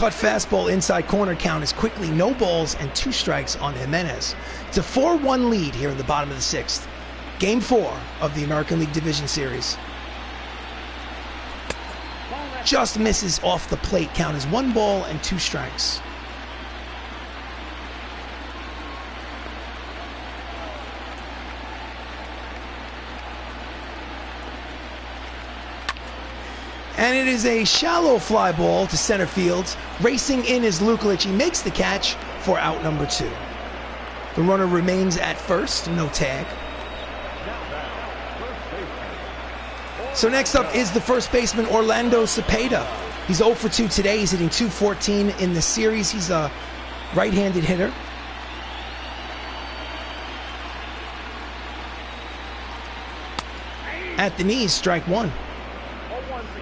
Cut fastball inside corner, count is quickly no balls and 2 strikes on Jimenez. It's a 4-1 lead here in the bottom of the 6th. Game 4 of the American League Division Series. Just misses off the plate, count is 1 ball and 2 strikes. And it is a shallow fly ball to center field. Racing in is Lukelich. He makes the catch for out number 2. The runner remains at first, no tag. So next up is the first baseman, Orlando Cepeda. He's 0 for 2 today. He's hitting .214 in the series. He's a right-handed hitter. At the knees, strike 1.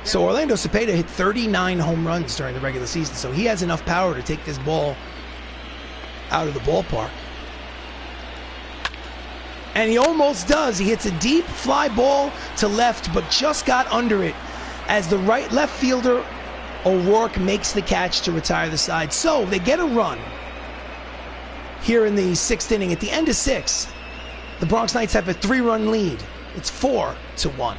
So Orlando Cepeda hit 39 home runs during the regular season, so he has enough power to take this ball out of the ballpark. And he almost does. He hits a deep fly ball to left, but just got under it as the left fielder O'Rourke makes the catch to retire the side. So they get a run here in the 6th inning. At the end of 6, the Bronx Knights have a 3-run lead. It's 4-1.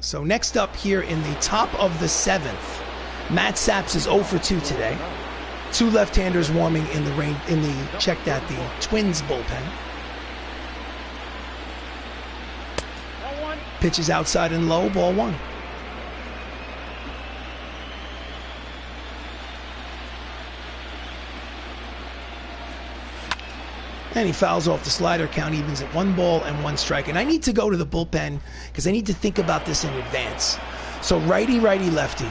So next up here in the top of the 7th, Matt Saps is 0 for 2 today. 2 left-handers warming in the rain, checked at the Twins bullpen. Pitches outside and low, ball 1. And he fouls off the slider, count evens at 1 ball and 1 strike. And I need to go to the bullpen because I need to think about this in advance. So righty, righty, lefty.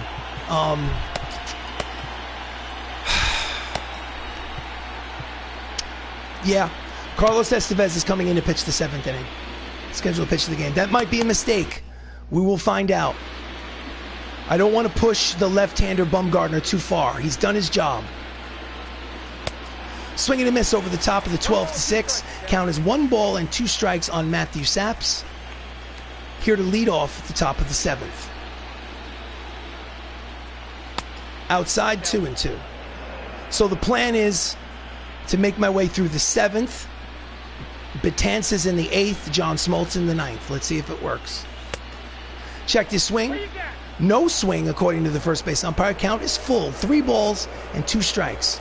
Yeah, Carlos Estevez is coming in to pitch the 7th inning. Scheduled pitch of the game. That might be a mistake. We will find out. I don't want to push the left-hander Bumgarner too far. He's done his job. Swing and a miss over the top of the 12-6. Count is 1 ball and 2 strikes on Matthew Saps. Here to lead off at the top of the 7th. Outside, 2-2. So the plan is to make my way through the 7th. Betances in the 8th, John Smoltz in the 9th. Let's see if it works. Check his swing. No swing according to the first base umpire. Count is full. 3 balls and 2 strikes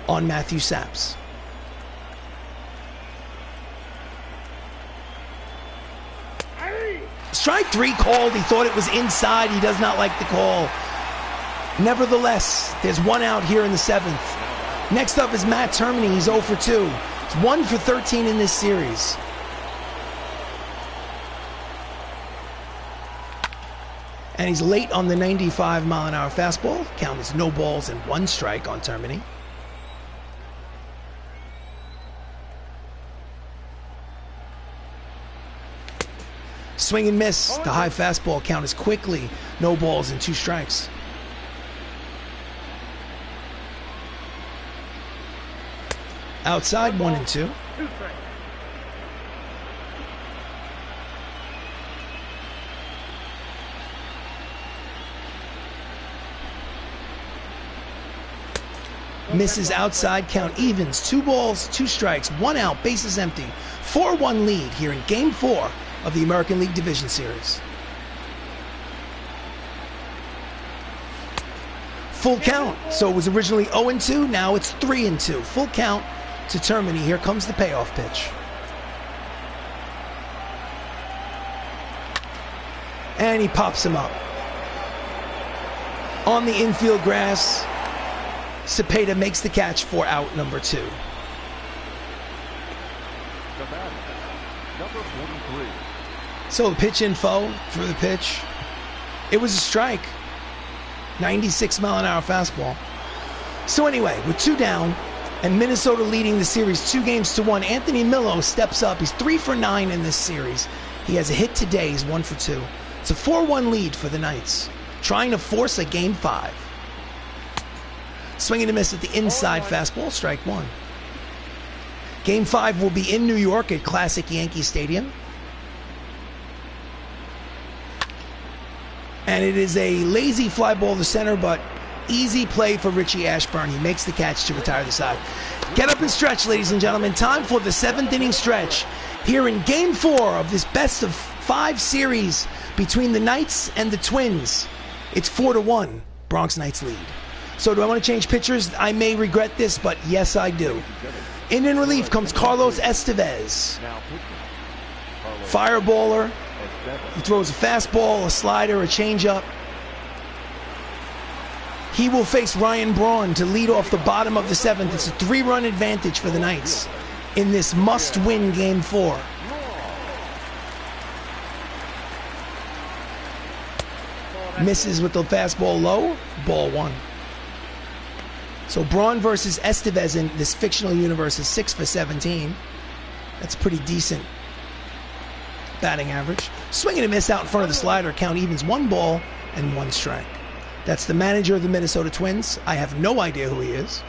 on Matthew Saps. Strike 3 called. He thought it was inside. He does not like the call. Nevertheless, there's 1 out here in the 7th. Next up is Matt Termini. He's 0 for 2. It's 1 for 13 in this series. And he's late on the 95-mile-an-hour fastball. Count is no balls and 1 strike on Termini. Swing and miss. The high fastball, count is quickly no balls and 2 strikes. Outside, 1-2. Misses outside, count evens. 2 balls, 2 strikes, 1 out, bases empty. 4-1 lead here in Game 4 of the American League Division Series. Full count. So it was originally 0-2, now it's 3-2. Full count to Termini. Here comes the payoff pitch. And he pops him up. On the infield grass, Cepeda makes the catch for out number 2. Number 43. So pitch info for the pitch. It was a strike. 96-mile-an-hour fastball. So anyway, with 2 down and Minnesota leading the series 2-1, Anthony Millo steps up. He's 3 for 9 in this series. He has a hit today. He's 1 for 2. It's a 4-1 lead for the Knights, trying to force a Game 5. Swinging a miss at the inside fastball, strike 1. Game 5 will be in New York at Classic Yankee Stadium. And it is a lazy fly ball to center, but easy play for Richie Ashburn. He makes the catch to retire the side. Get up and stretch, ladies and gentlemen. Time for the 7th inning stretch here in Game 4 of this best-of-5 series between the Knights and the Twins. It's 4-1. Bronx Knights lead. So do I want to change pitchers? I may regret this, but yes, I do. In relief comes Carlos Estevez. Fireballer. He throws a fastball, a slider, a changeup. He will face Ryan Braun to lead off the bottom of the 7th. It's a 3-run advantage for the Knights in this must-win Game 4. Misses with the fastball low. Ball 1. So Braun versus Estevez in this fictional universe is 6 for 17. That's pretty decent batting average. Swing and a miss out in front of the slider. Count evens 1 ball and 1 strike. That's the manager of the Minnesota Twins. I have no idea who he is.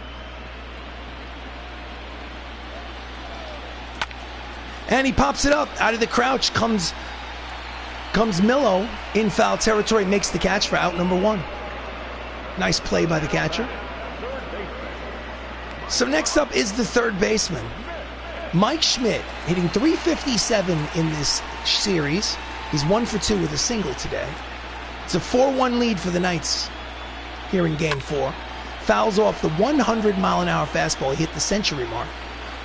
And he pops it up. Out of the crouch comes Millo in foul territory, makes the catch for out number 1. Nice play by the catcher. So next up is the third baseman. Mike Schmidt hitting .357 in this series. He's 1 for 2 with a single today. It's a 4-1 lead for the Knights here in Game 4. Fouls off the 100-mile-an-hour fastball. He hit the century mark.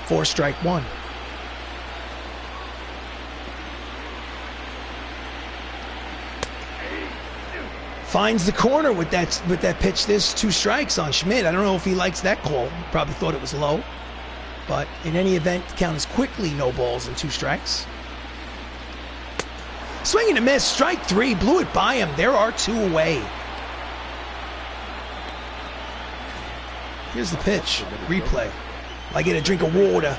4 strike 1. Finds the corner with that pitch. There's 2 strikes on Schmidt. I don't know if he likes that call. Probably thought it was low. But in any event, the count is quickly no balls and 2 strikes. Swing and a miss. Strike 3. Blew it by him. There are 2 away. Here's the pitch. Replay. I get a drink of water.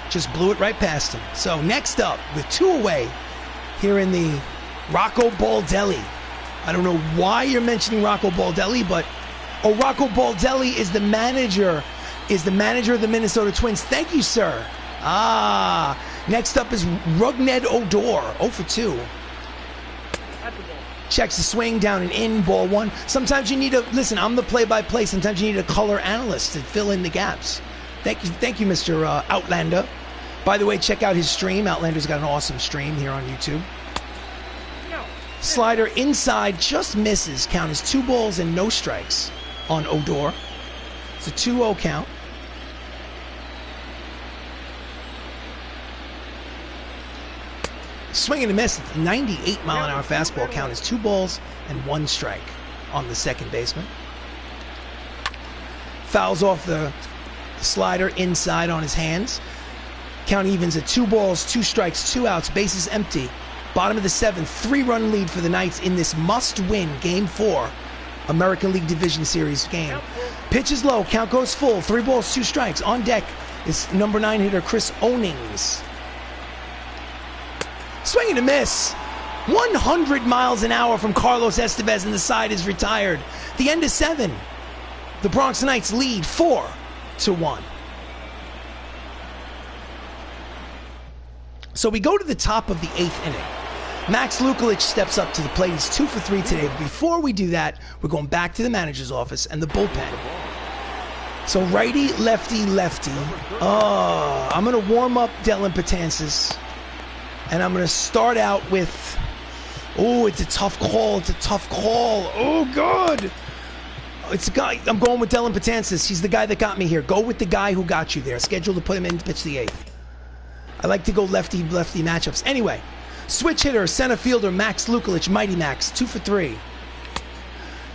Just blew it right past him. So next up, with 2 away, here in the Rocco Baldelli. I don't know why you're mentioning Rocco Baldelli, but Rocco Baldelli is the manager of the Minnesota Twins. Thank you, sir. Next up is Rugned Odor, 0 for 2. Checks the swing down and in, ball 1. Sometimes you need to listen. I'm the play-by-play. Sometimes you need a color analyst to fill in the gaps. Thank you, Mr. Outlander. By the way, check out his stream. Outlander's got an awesome stream here on YouTube. Slider inside, just misses. Count is 2 balls and no strikes on Odor. It's a 2-0 count. Swing and a miss. 98-mile-an-hour fastball. Count is 2 balls and 1 strike on the second baseman. Fouls off the slider inside on his hands. Count evens at 2 balls, 2 strikes, 2 outs, bases empty. Bottom of the 7th, 3-run lead for the Knights in this must-win Game 4 American League Division Series game. Pitch is low, count goes full, 3 balls, 2 strikes. On deck is number 9 hitter Chris Onings. Swing and a miss. 100 miles an hour from Carlos Estevez, and the side is retired. The end of 7. The Bronx Knights lead 4-1. So we go to the top of the 8th inning. Max Lukulich steps up to the plate. He's 2 for 3 today. But before we do that, we're going back to the manager's office and the bullpen. So righty, lefty, lefty. I'm going to warm up Dellin Betances. And I'm going to start out with... it's a tough call. It's a tough call. Oh, God. It's a guy. I'm going with Dellin Betances. He's the guy that got me here. Go with the guy who got you there. Scheduled to put him in to pitch the 8th. I like to go lefty-lefty matchups. Anyway, switch hitter, center fielder Max Lukulich, Mighty Max, 2 for 3.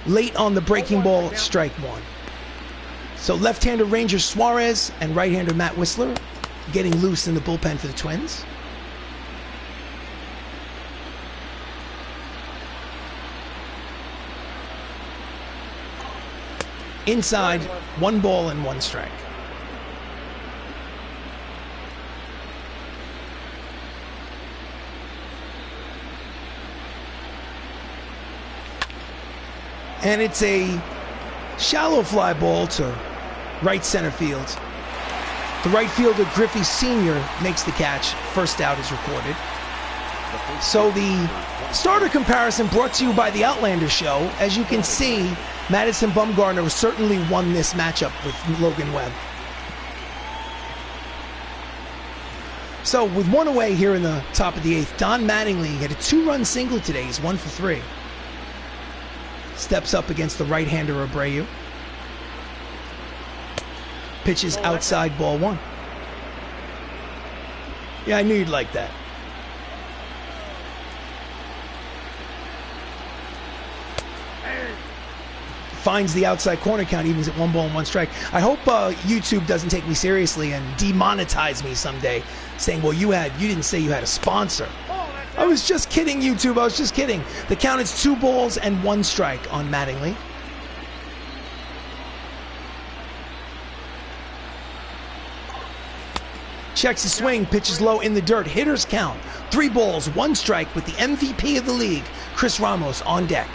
Late on the breaking ball, strike 1. So left-hander Ranger Suarez and right-hander Matt Whistler getting loose in the bullpen for the Twins. Inside, 1 ball and 1 strike. And it's a shallow fly ball to right center field. The right fielder, Griffey Sr., makes the catch. First out is recorded. So the starter comparison brought to you by the Outlander show. As you can see, Madison Bumgarner certainly won this matchup with Logan Webb. So with one away here in the top of the 8th, Don Mattingly had a 2-run single today. He's 1 for 3. Steps up against the right-hander Abreu. Pitches outside, ball 1. Yeah, I knew you'd like that. Finds the outside corner, count evens at 1 ball and 1 strike. I hope YouTube doesn't take me seriously and demonetize me someday, saying, well, you didn't say you had a sponsor. I was just kidding, YouTube. I was just kidding. The count is 2 balls and 1 strike on Mattingly. Checks the swing, pitches low in the dirt. Hitters count 3 balls, 1 strike with the MVP of the league, Chris Ramos, on deck.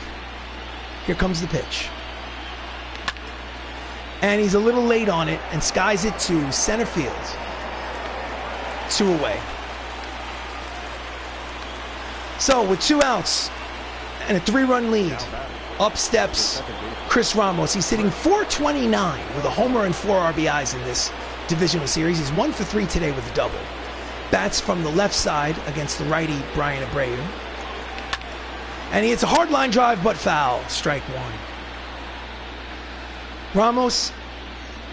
Here comes the pitch. And he's a little late on it and skies it to center field. 2 away. So with 2 outs and a 3-run lead, up steps Chris Ramos. He's hitting .429 with a homer and 4 RBIs in this divisional series. He's 1 for 3 today with a double. Bats from the left side against the righty Brian Abreu. And he hits a hard line drive, but foul. Strike 1. Ramos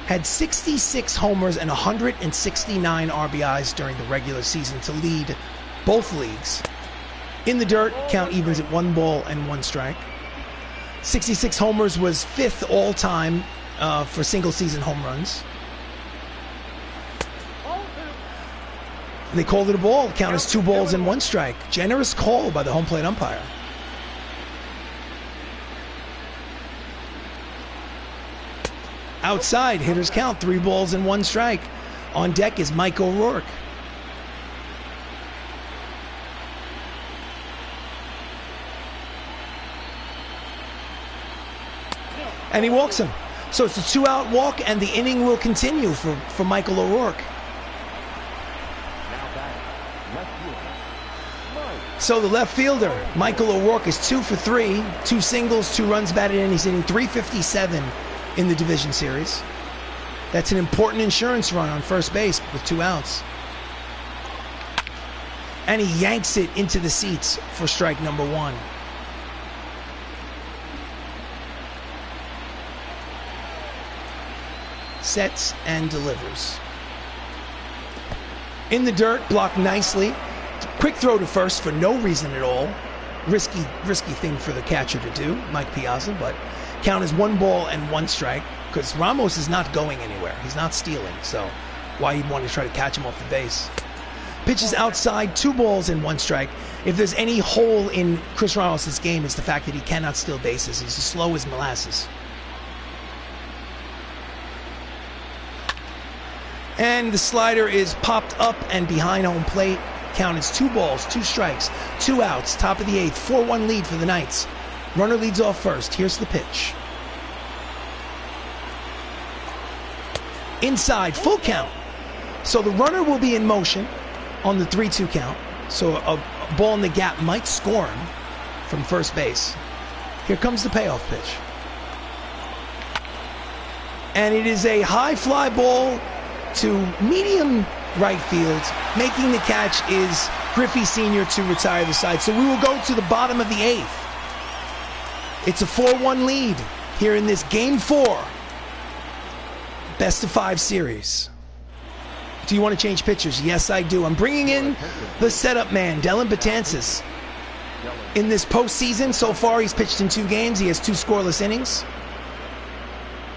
had 66 homers and 169 RBIs during the regular season to lead both leagues. In the dirt, count evens at 1 ball and 1 strike. 66 homers was 5th all-time for single-season home runs. They called it a ball. Count is 2 balls and 1 strike. Generous call by the home plate umpire. Outside, hitters count 3 balls and 1 strike. On deck is Mike O'Rourke. And he walks him. So it's a 2-out walk, and the inning will continue for Michael O'Rourke. So the left fielder, Michael O'Rourke, is 2 for 3, 2 singles, 2 runs batted in. He's hitting .357 in the division series. That's an important insurance run on first base with 2 outs. And he yanks it into the seats for strike number 1. Sets and delivers. In the dirt, blocked nicely. Quick throw to first for no reason at all. Risky thing for the catcher to do, Mike Piazza, but count is 1 ball and 1 strike because Ramos is not going anywhere. He's not stealing, so why you'd want to try to catch him off the base. Pitches outside, 2 balls and 1 strike. If there's any hole in Chris Ramos' game, it's the fact that he cannot steal bases. He's as slow as molasses. And the slider is popped up and behind home plate. Count is 2 balls, 2 strikes, 2 outs, top of the 8th, 4-1 lead for the Knights. Runner leads off first. Here's the pitch. Inside, full count. So the runner will be in motion on the 3-2 count. So a ball in the gap might score him from first base. Here comes the payoff pitch. And it is a high fly ball to medium right field. Making the catch is Griffey Sr. to retire the side. So we will go to the bottom of the 8th. It's a 4-1 lead here in this Game 4 best-of-5 series. Do you want to change pitchers? Yes, I do. I'm bringing in the setup man, Dellin Betances. In this postseason, so far he's pitched in 2 games. He has 2 scoreless innings.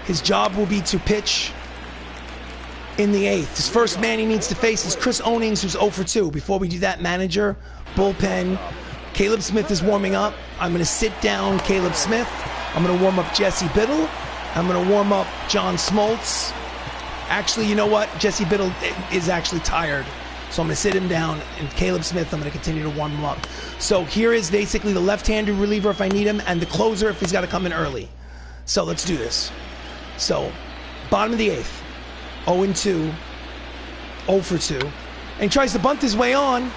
His job will be to pitch in the 8th. His first man he needs to face is Chris Onings, who's 0 for 2. Before we do that, manager, bullpen, Caleb Smith is warming up. I'm going to sit down Caleb Smith. I'm going to warm up Jesse Biddle. I'm going to warm up John Smoltz. Actually, you know what? Jesse Biddle is actually tired. So I'm going to sit him down. And Caleb Smith, I'm going to continue to warm him up. So here is basically the left-handed reliever if I need him, and the closer if he's got to come in early. So let's do this. So, bottom of the 8th. 0-2. 0 for 2. And he tries to bunt his way on,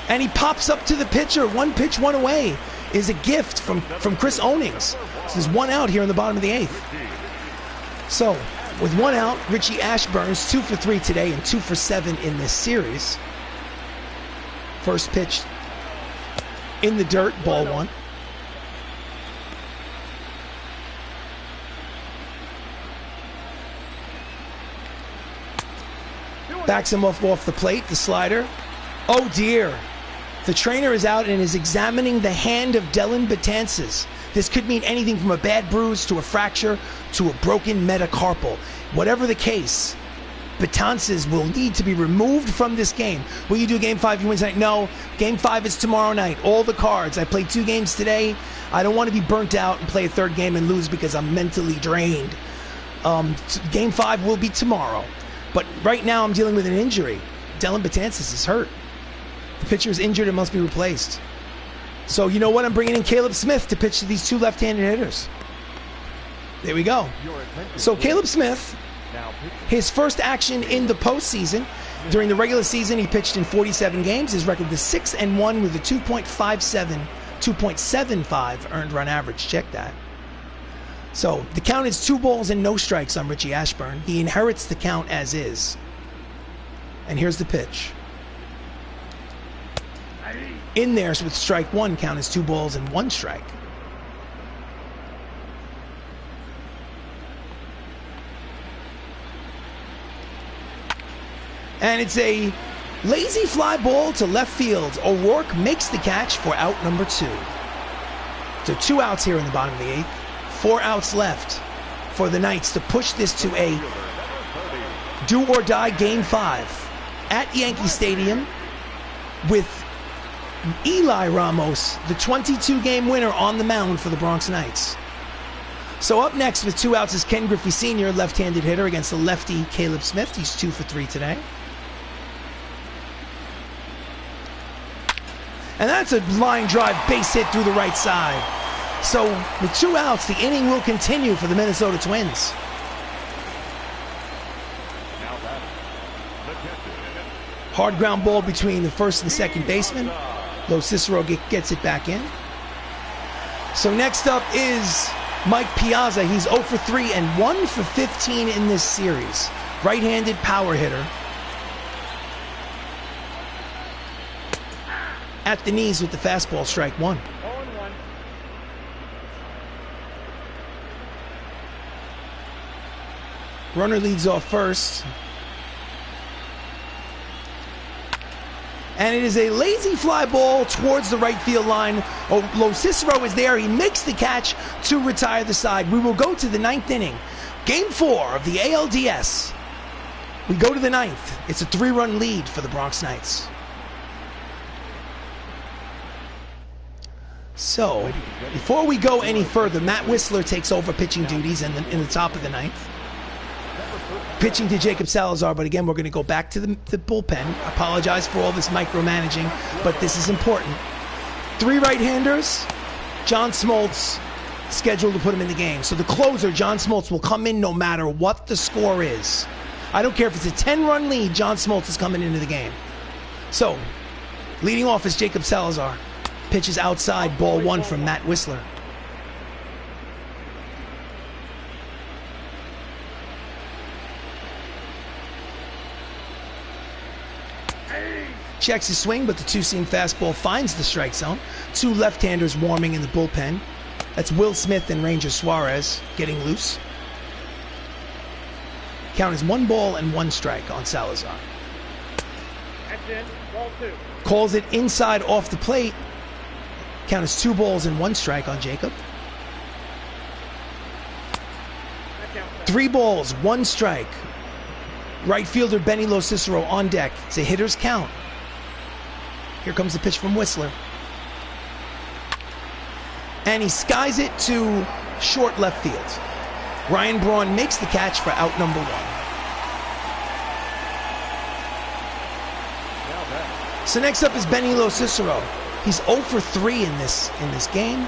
and he pops up to the pitcher. 1 pitch, 1 away is a gift from Chris Onings. So there's 1 out here in the bottom of the 8th. So with 1 out, Richie Ashburn's 2 for 3 today and 2 for 7 in this series. First pitch in the dirt, ball 1. Backs him off the plate, the slider. Oh dear. The trainer is out and is examining the hand of Dylan Betances. This could mean anything from a bad bruise to a fracture to a broken metacarpal. Whatever the case, Betances will need to be removed from this game. Will you do game 5? You win tonight? No. Game 5 is tomorrow night. All the cards. I played 2 games today. I don't want to be burnt out and play a 3rd game and lose because I'm mentally drained. Game 5 will be tomorrow. But right now I'm dealing with an injury. Dylan Betances is hurt. The pitcher is injured and must be replaced. So you know what? I'm bringing in Caleb Smith to pitch to these 2 left-handed hitters. There we go. So Caleb Smith, his first action in the postseason. During the regular season, he pitched in 47 games. His record was 6-1 with a 2.75 earned run average. Check that. So the count is 2 balls and no strikes on Richie Ashburn. He inherits the count as is. And here's the pitch. In there with strike 1, count is 2 balls and 1 strike. And it's a lazy fly ball to left field. O'Rourke makes the catch for out number 2. So 2 outs here in the bottom of the 8th. 4 outs left for the Knights to push this to a do-or-die Game 5 at Yankee Stadium with Eli Ramos, the 22-game winner, on the mound for the Bronx Knights. So up next with 2 outs is Ken Griffey Sr., left-handed hitter against the lefty Caleb Smith. He's 2 for 3 today. And that's a line drive base hit through the right side. So with 2 outs, the inning will continue for the Minnesota Twins. Hard ground ball between the first and second baseman. Lo Cicero gets it back in. So next up is Mike Piazza. He's 0 for 3 and 1 for 15 in this series. Right-handed power hitter. At the knees with the fastball, strike 1. Runner leads off first. And it is a lazy fly ball towards the right field line. Lo Cicero is there. He makes the catch to retire the side. We will go to the 9th inning. Game 4 of the ALDS. We go to the 9th. It's a 3-run lead for the Bronx Knights. So, before we go any further, Matt Whistler takes over pitching duties in the top of the 9th. Pitching to Jacob Salazar, but again, we're going to go back to the bullpen. I apologize for all this micromanaging, but this is important. 3 right-handers, John Smoltz scheduled to put him in the game. So the closer, John Smoltz, will come in no matter what the score is. I don't care if it's a 10-run lead, John Smoltz is coming into the game. So, leading off is Jacob Salazar. Pitches outside, ball 1 from Matt Whistler. Checks his swing, but the 2-seam fastball finds the strike zone. 2 left-handers warming in the bullpen. That's Will Smith and Ranger Suarez getting loose. Count is 1 ball and 1 strike on Salazar. That's in, ball 2. Calls it inside off the plate. Count is 2 balls and 1 strike on Jacob. 3 balls, 1 strike. Right fielder Benny Lo Cicero on deck. It's a hitter's count. Here comes the pitch from Whistler. And he skies it to short left field. Ryan Braun makes the catch for out number 1. So next up is Benny Lo Cicero. He's 0 for 3 in this game.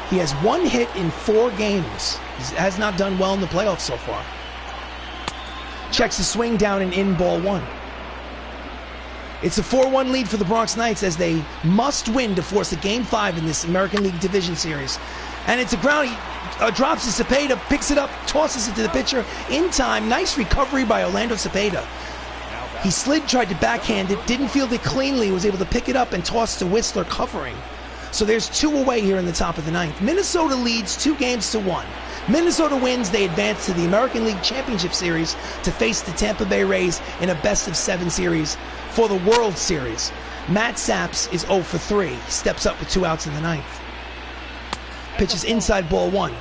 He has 1 hit in 4 games. He has not done well in the playoffs so far. Checks the swing down and in, ball 1. It's a 4-1 lead for the Bronx Knights as they must win to force a Game 5 in this American League Division Series. And it's a ground, he drops to Cepeda, picks it up, tosses it to the pitcher in time. Nice recovery by Orlando Cepeda. He slid, tried to backhand it, didn't field it cleanly, was able to pick it up and toss to Whistler covering. So there's 2 away here in the top of the 9th. Minnesota leads 2-1. Minnesota wins, they advance to the American League Championship Series to face the Tampa Bay Rays in a best-of-7 series for the World Series. Matt Saps is 0 for 3. He steps up with 2 outs in the 9th. Pitches inside ball 1.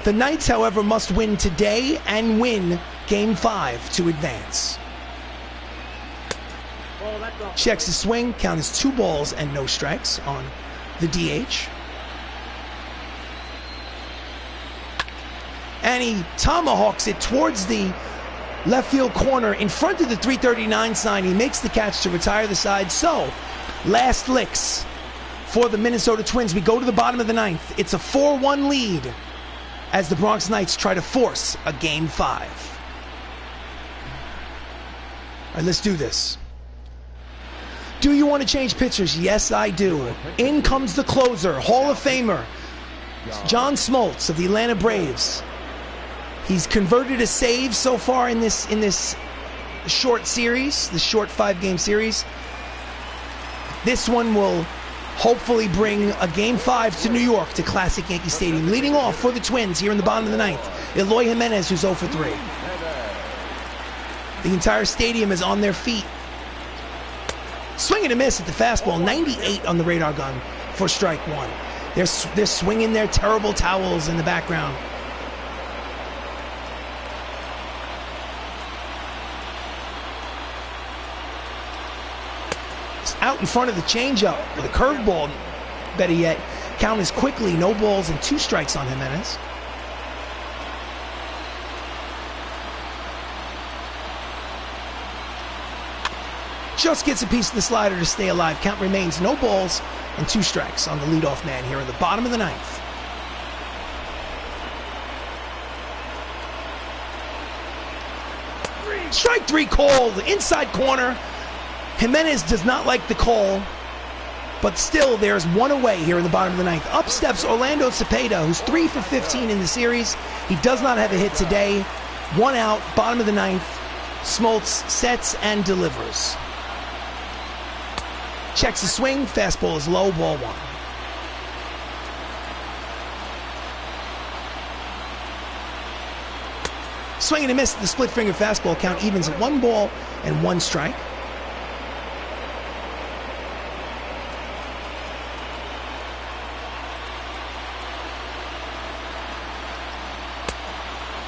The Knights, however, must win today and win Game 5 to advance. Checks the swing, count is 2 balls and no strikes on the DH. And he tomahawks it towards the left field corner in front of the 339 sign. He makes the catch to retire the side. So, last licks for the Minnesota Twins. We go to the bottom of the 9th. It's a 4-1 lead as the Bronx Knights try to force a Game 5. All right, let's do this. Do you want to change pitchers? Yes, I do. In comes the closer, Hall of Famer, John Smoltz of the Atlanta Braves. He's converted a save so far in this short series, the short 5-game series. This one will hopefully bring a Game 5 to New York, to Classic Yankee Stadium. Leading off for the Twins here in the bottom of the 9th, Eloy Jimenez, who's 0 for 3. The entire stadium is on their feet. Swing and a miss at the fastball, 98 on the radar gun for strike 1. They're swinging their terrible towels in the background. It's out in front of the changeup with a curveball, better yet. Count is quickly, no balls and 2 strikes on Jimenez. Just gets a piece of the slider to stay alive. Count remains no balls and 2 strikes on the leadoff man here in the bottom of the 9th. Strike 3 called, inside corner. Jimenez does not like the call, but still there's 1 away here in the bottom of the 9th. Up steps Orlando Cepeda, who's 3 for 15 in the series. He does not have a hit today. 1 out, bottom of the 9th. Smoltz sets and delivers. Checks the swing, fastball is low, ball 1. Swing and a miss, the split finger fastball. Count evens at 1 ball and 1 strike.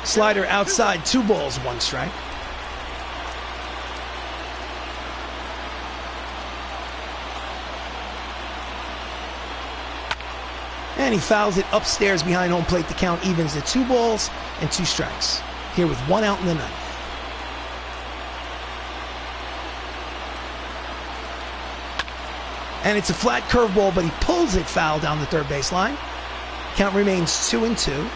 Slider outside, 2 balls, 1 strike. And he fouls it upstairs behind home plate. The count evens at 2 balls and 2 strikes. Here with 1 out in the 9th. And it's a flat curveball, but he pulls it foul down the third baseline. Count remains 2-2.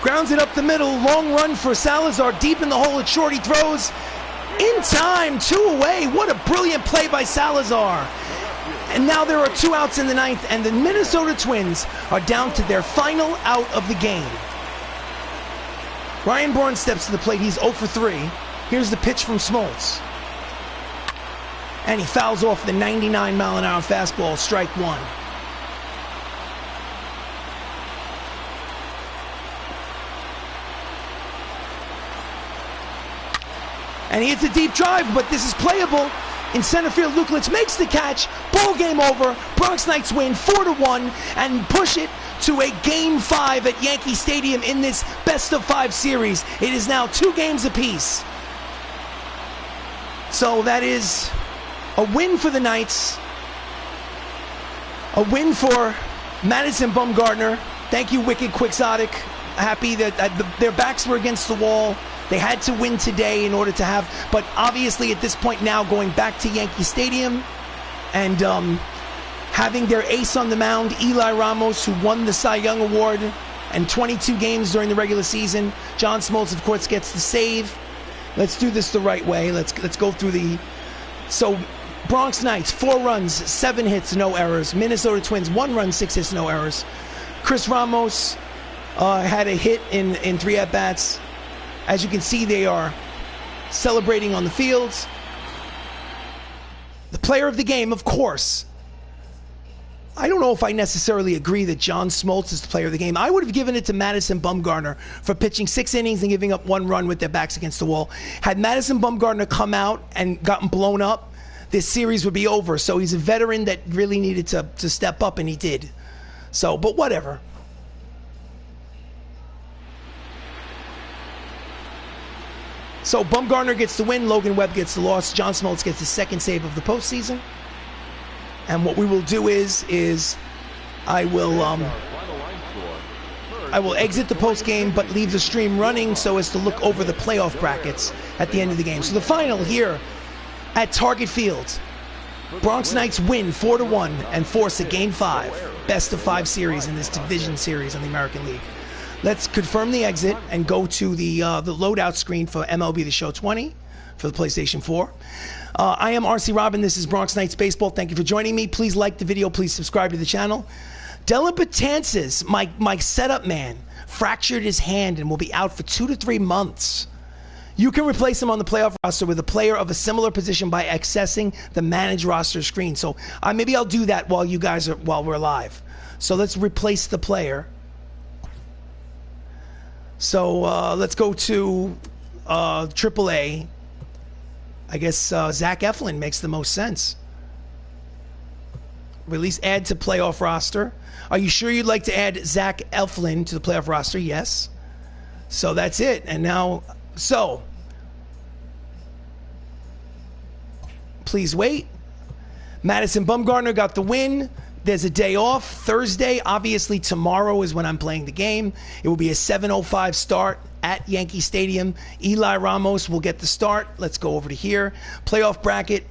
Grounds it up the middle. Long run for Salazar. Deep in the hole at short. He throws in time. 2 away. What a brilliant play by Salazar. And now there are 2 outs in the 9th, and the Minnesota Twins are down to their final out of the game. Ryan Braun steps to the plate. He's 0 for 3. Here's the pitch from Smoltz. And he fouls off the 99-mile-an-hour fastball, strike 1. And he hits a deep drive, but this is playable. In center field, Luklitz makes the catch. Ball game over. Bronx Knights win 4-1 and push it to a Game 5 at Yankee Stadium in this best-of-5 series. It is now 2 games apiece. So that is a win for the Knights. A win for Madison Bumgarner. Thank you, Wicked Quixotic. Happy that their backs were against the wall. They had to win today in order to have, but obviously at this point now going back to Yankee Stadium and having their ace on the mound, Eli Ramos, who won the Cy Young Award and 22 games during the regular season. John Smoltz, of course, gets the save. Let's do this the right way. Let's go through the... So, Bronx Knights, 4 runs, 7 hits, no errors. Minnesota Twins, 1 run, 6 hits, no errors. Chris Ramos had a hit in 3 at-bats. As you can see, they are celebrating on the fields. The player of the game, of course. I don't know if I necessarily agree that John Smoltz is the player of the game. I would have given it to Madison Bumgarner for pitching 6 innings and giving up 1 run with their backs against the wall. Had Madison Bumgarner come out and gotten blown up, this series would be over. So he's a veteran that really needed to step up, and he did. So, but whatever. So Bumgarner gets the win, Logan Webb gets the loss, John Smoltz gets the 2nd save of the postseason. And what we will do is I will exit the post game but leave the stream running so as to look over the playoff brackets at the end of the game. So the final here at Target Field. Bronx Knights win 4-1 and force a Game 5, best of 5 series in this division series in the American League. Let's confirm the exit and go to the loadout screen for MLB The Show 20 for the PlayStation 4. I am RC Robbin. This is Bronx Knights Baseball. Thank you for joining me. Please like the video. Please subscribe to the channel. Dylan Betances, my setup man, fractured his hand and will be out for 2 to 3 months. You can replace him on the playoff roster with a player of a similar position by accessing the manage roster screen. So maybe I'll do that while we're live. So let's replace the player. So let's go to AAA. I guess Zach Eflin makes the most sense. Release add to playoff roster. Are you sure you'd like to add Zach Eflin to the playoff roster? Yes. So that's it. And now, please wait. Madison Bumgarner got the win. There's a day off. Thursday, obviously tomorrow is when I'm playing the game. It will be a 7:05 start at Yankee Stadium. Eli Ramos will get the start. Let's go over to here. Playoff bracket.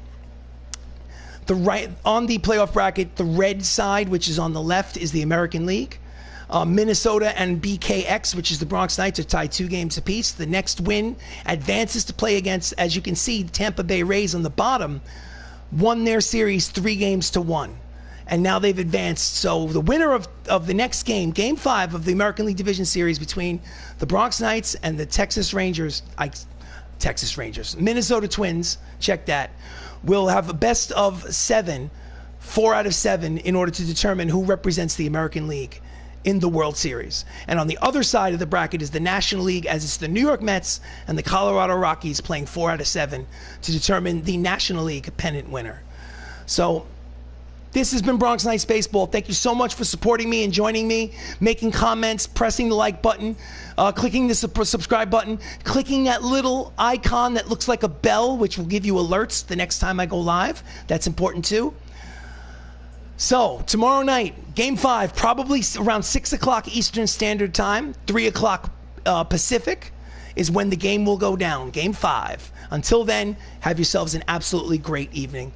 On the playoff bracket, the red side, which is on the left, is the American League. Minnesota and BKX, which is the Bronx Knights, are tied 2 games apiece. The next win advances to play against, as you can see, the Tampa Bay Rays on the bottom, won their series 3-1. And now they've advanced. So the winner of the next game, Game 5 of the American League Division Series between the Bronx Knights and the Minnesota Twins, check that, will have a best of 7, 4 out of 7, in order to determine who represents the American League in the World Series. And on the other side of the bracket is the National League, as it's the New York Mets and the Colorado Rockies playing 4 out of 7 to determine the National League pennant winner. So this has been Bronx Knights Baseball. Thank you so much for supporting me and joining me, making comments, pressing the like button, clicking the subscribe button, clicking that little icon that looks like a bell, which will give you alerts the next time I go live. That's important too. So tomorrow night, Game 5, probably around 6 o'clock Eastern Standard Time, 3 o'clock Pacific, is when the game will go down. Game 5. Until then, have yourselves an absolutely great evening.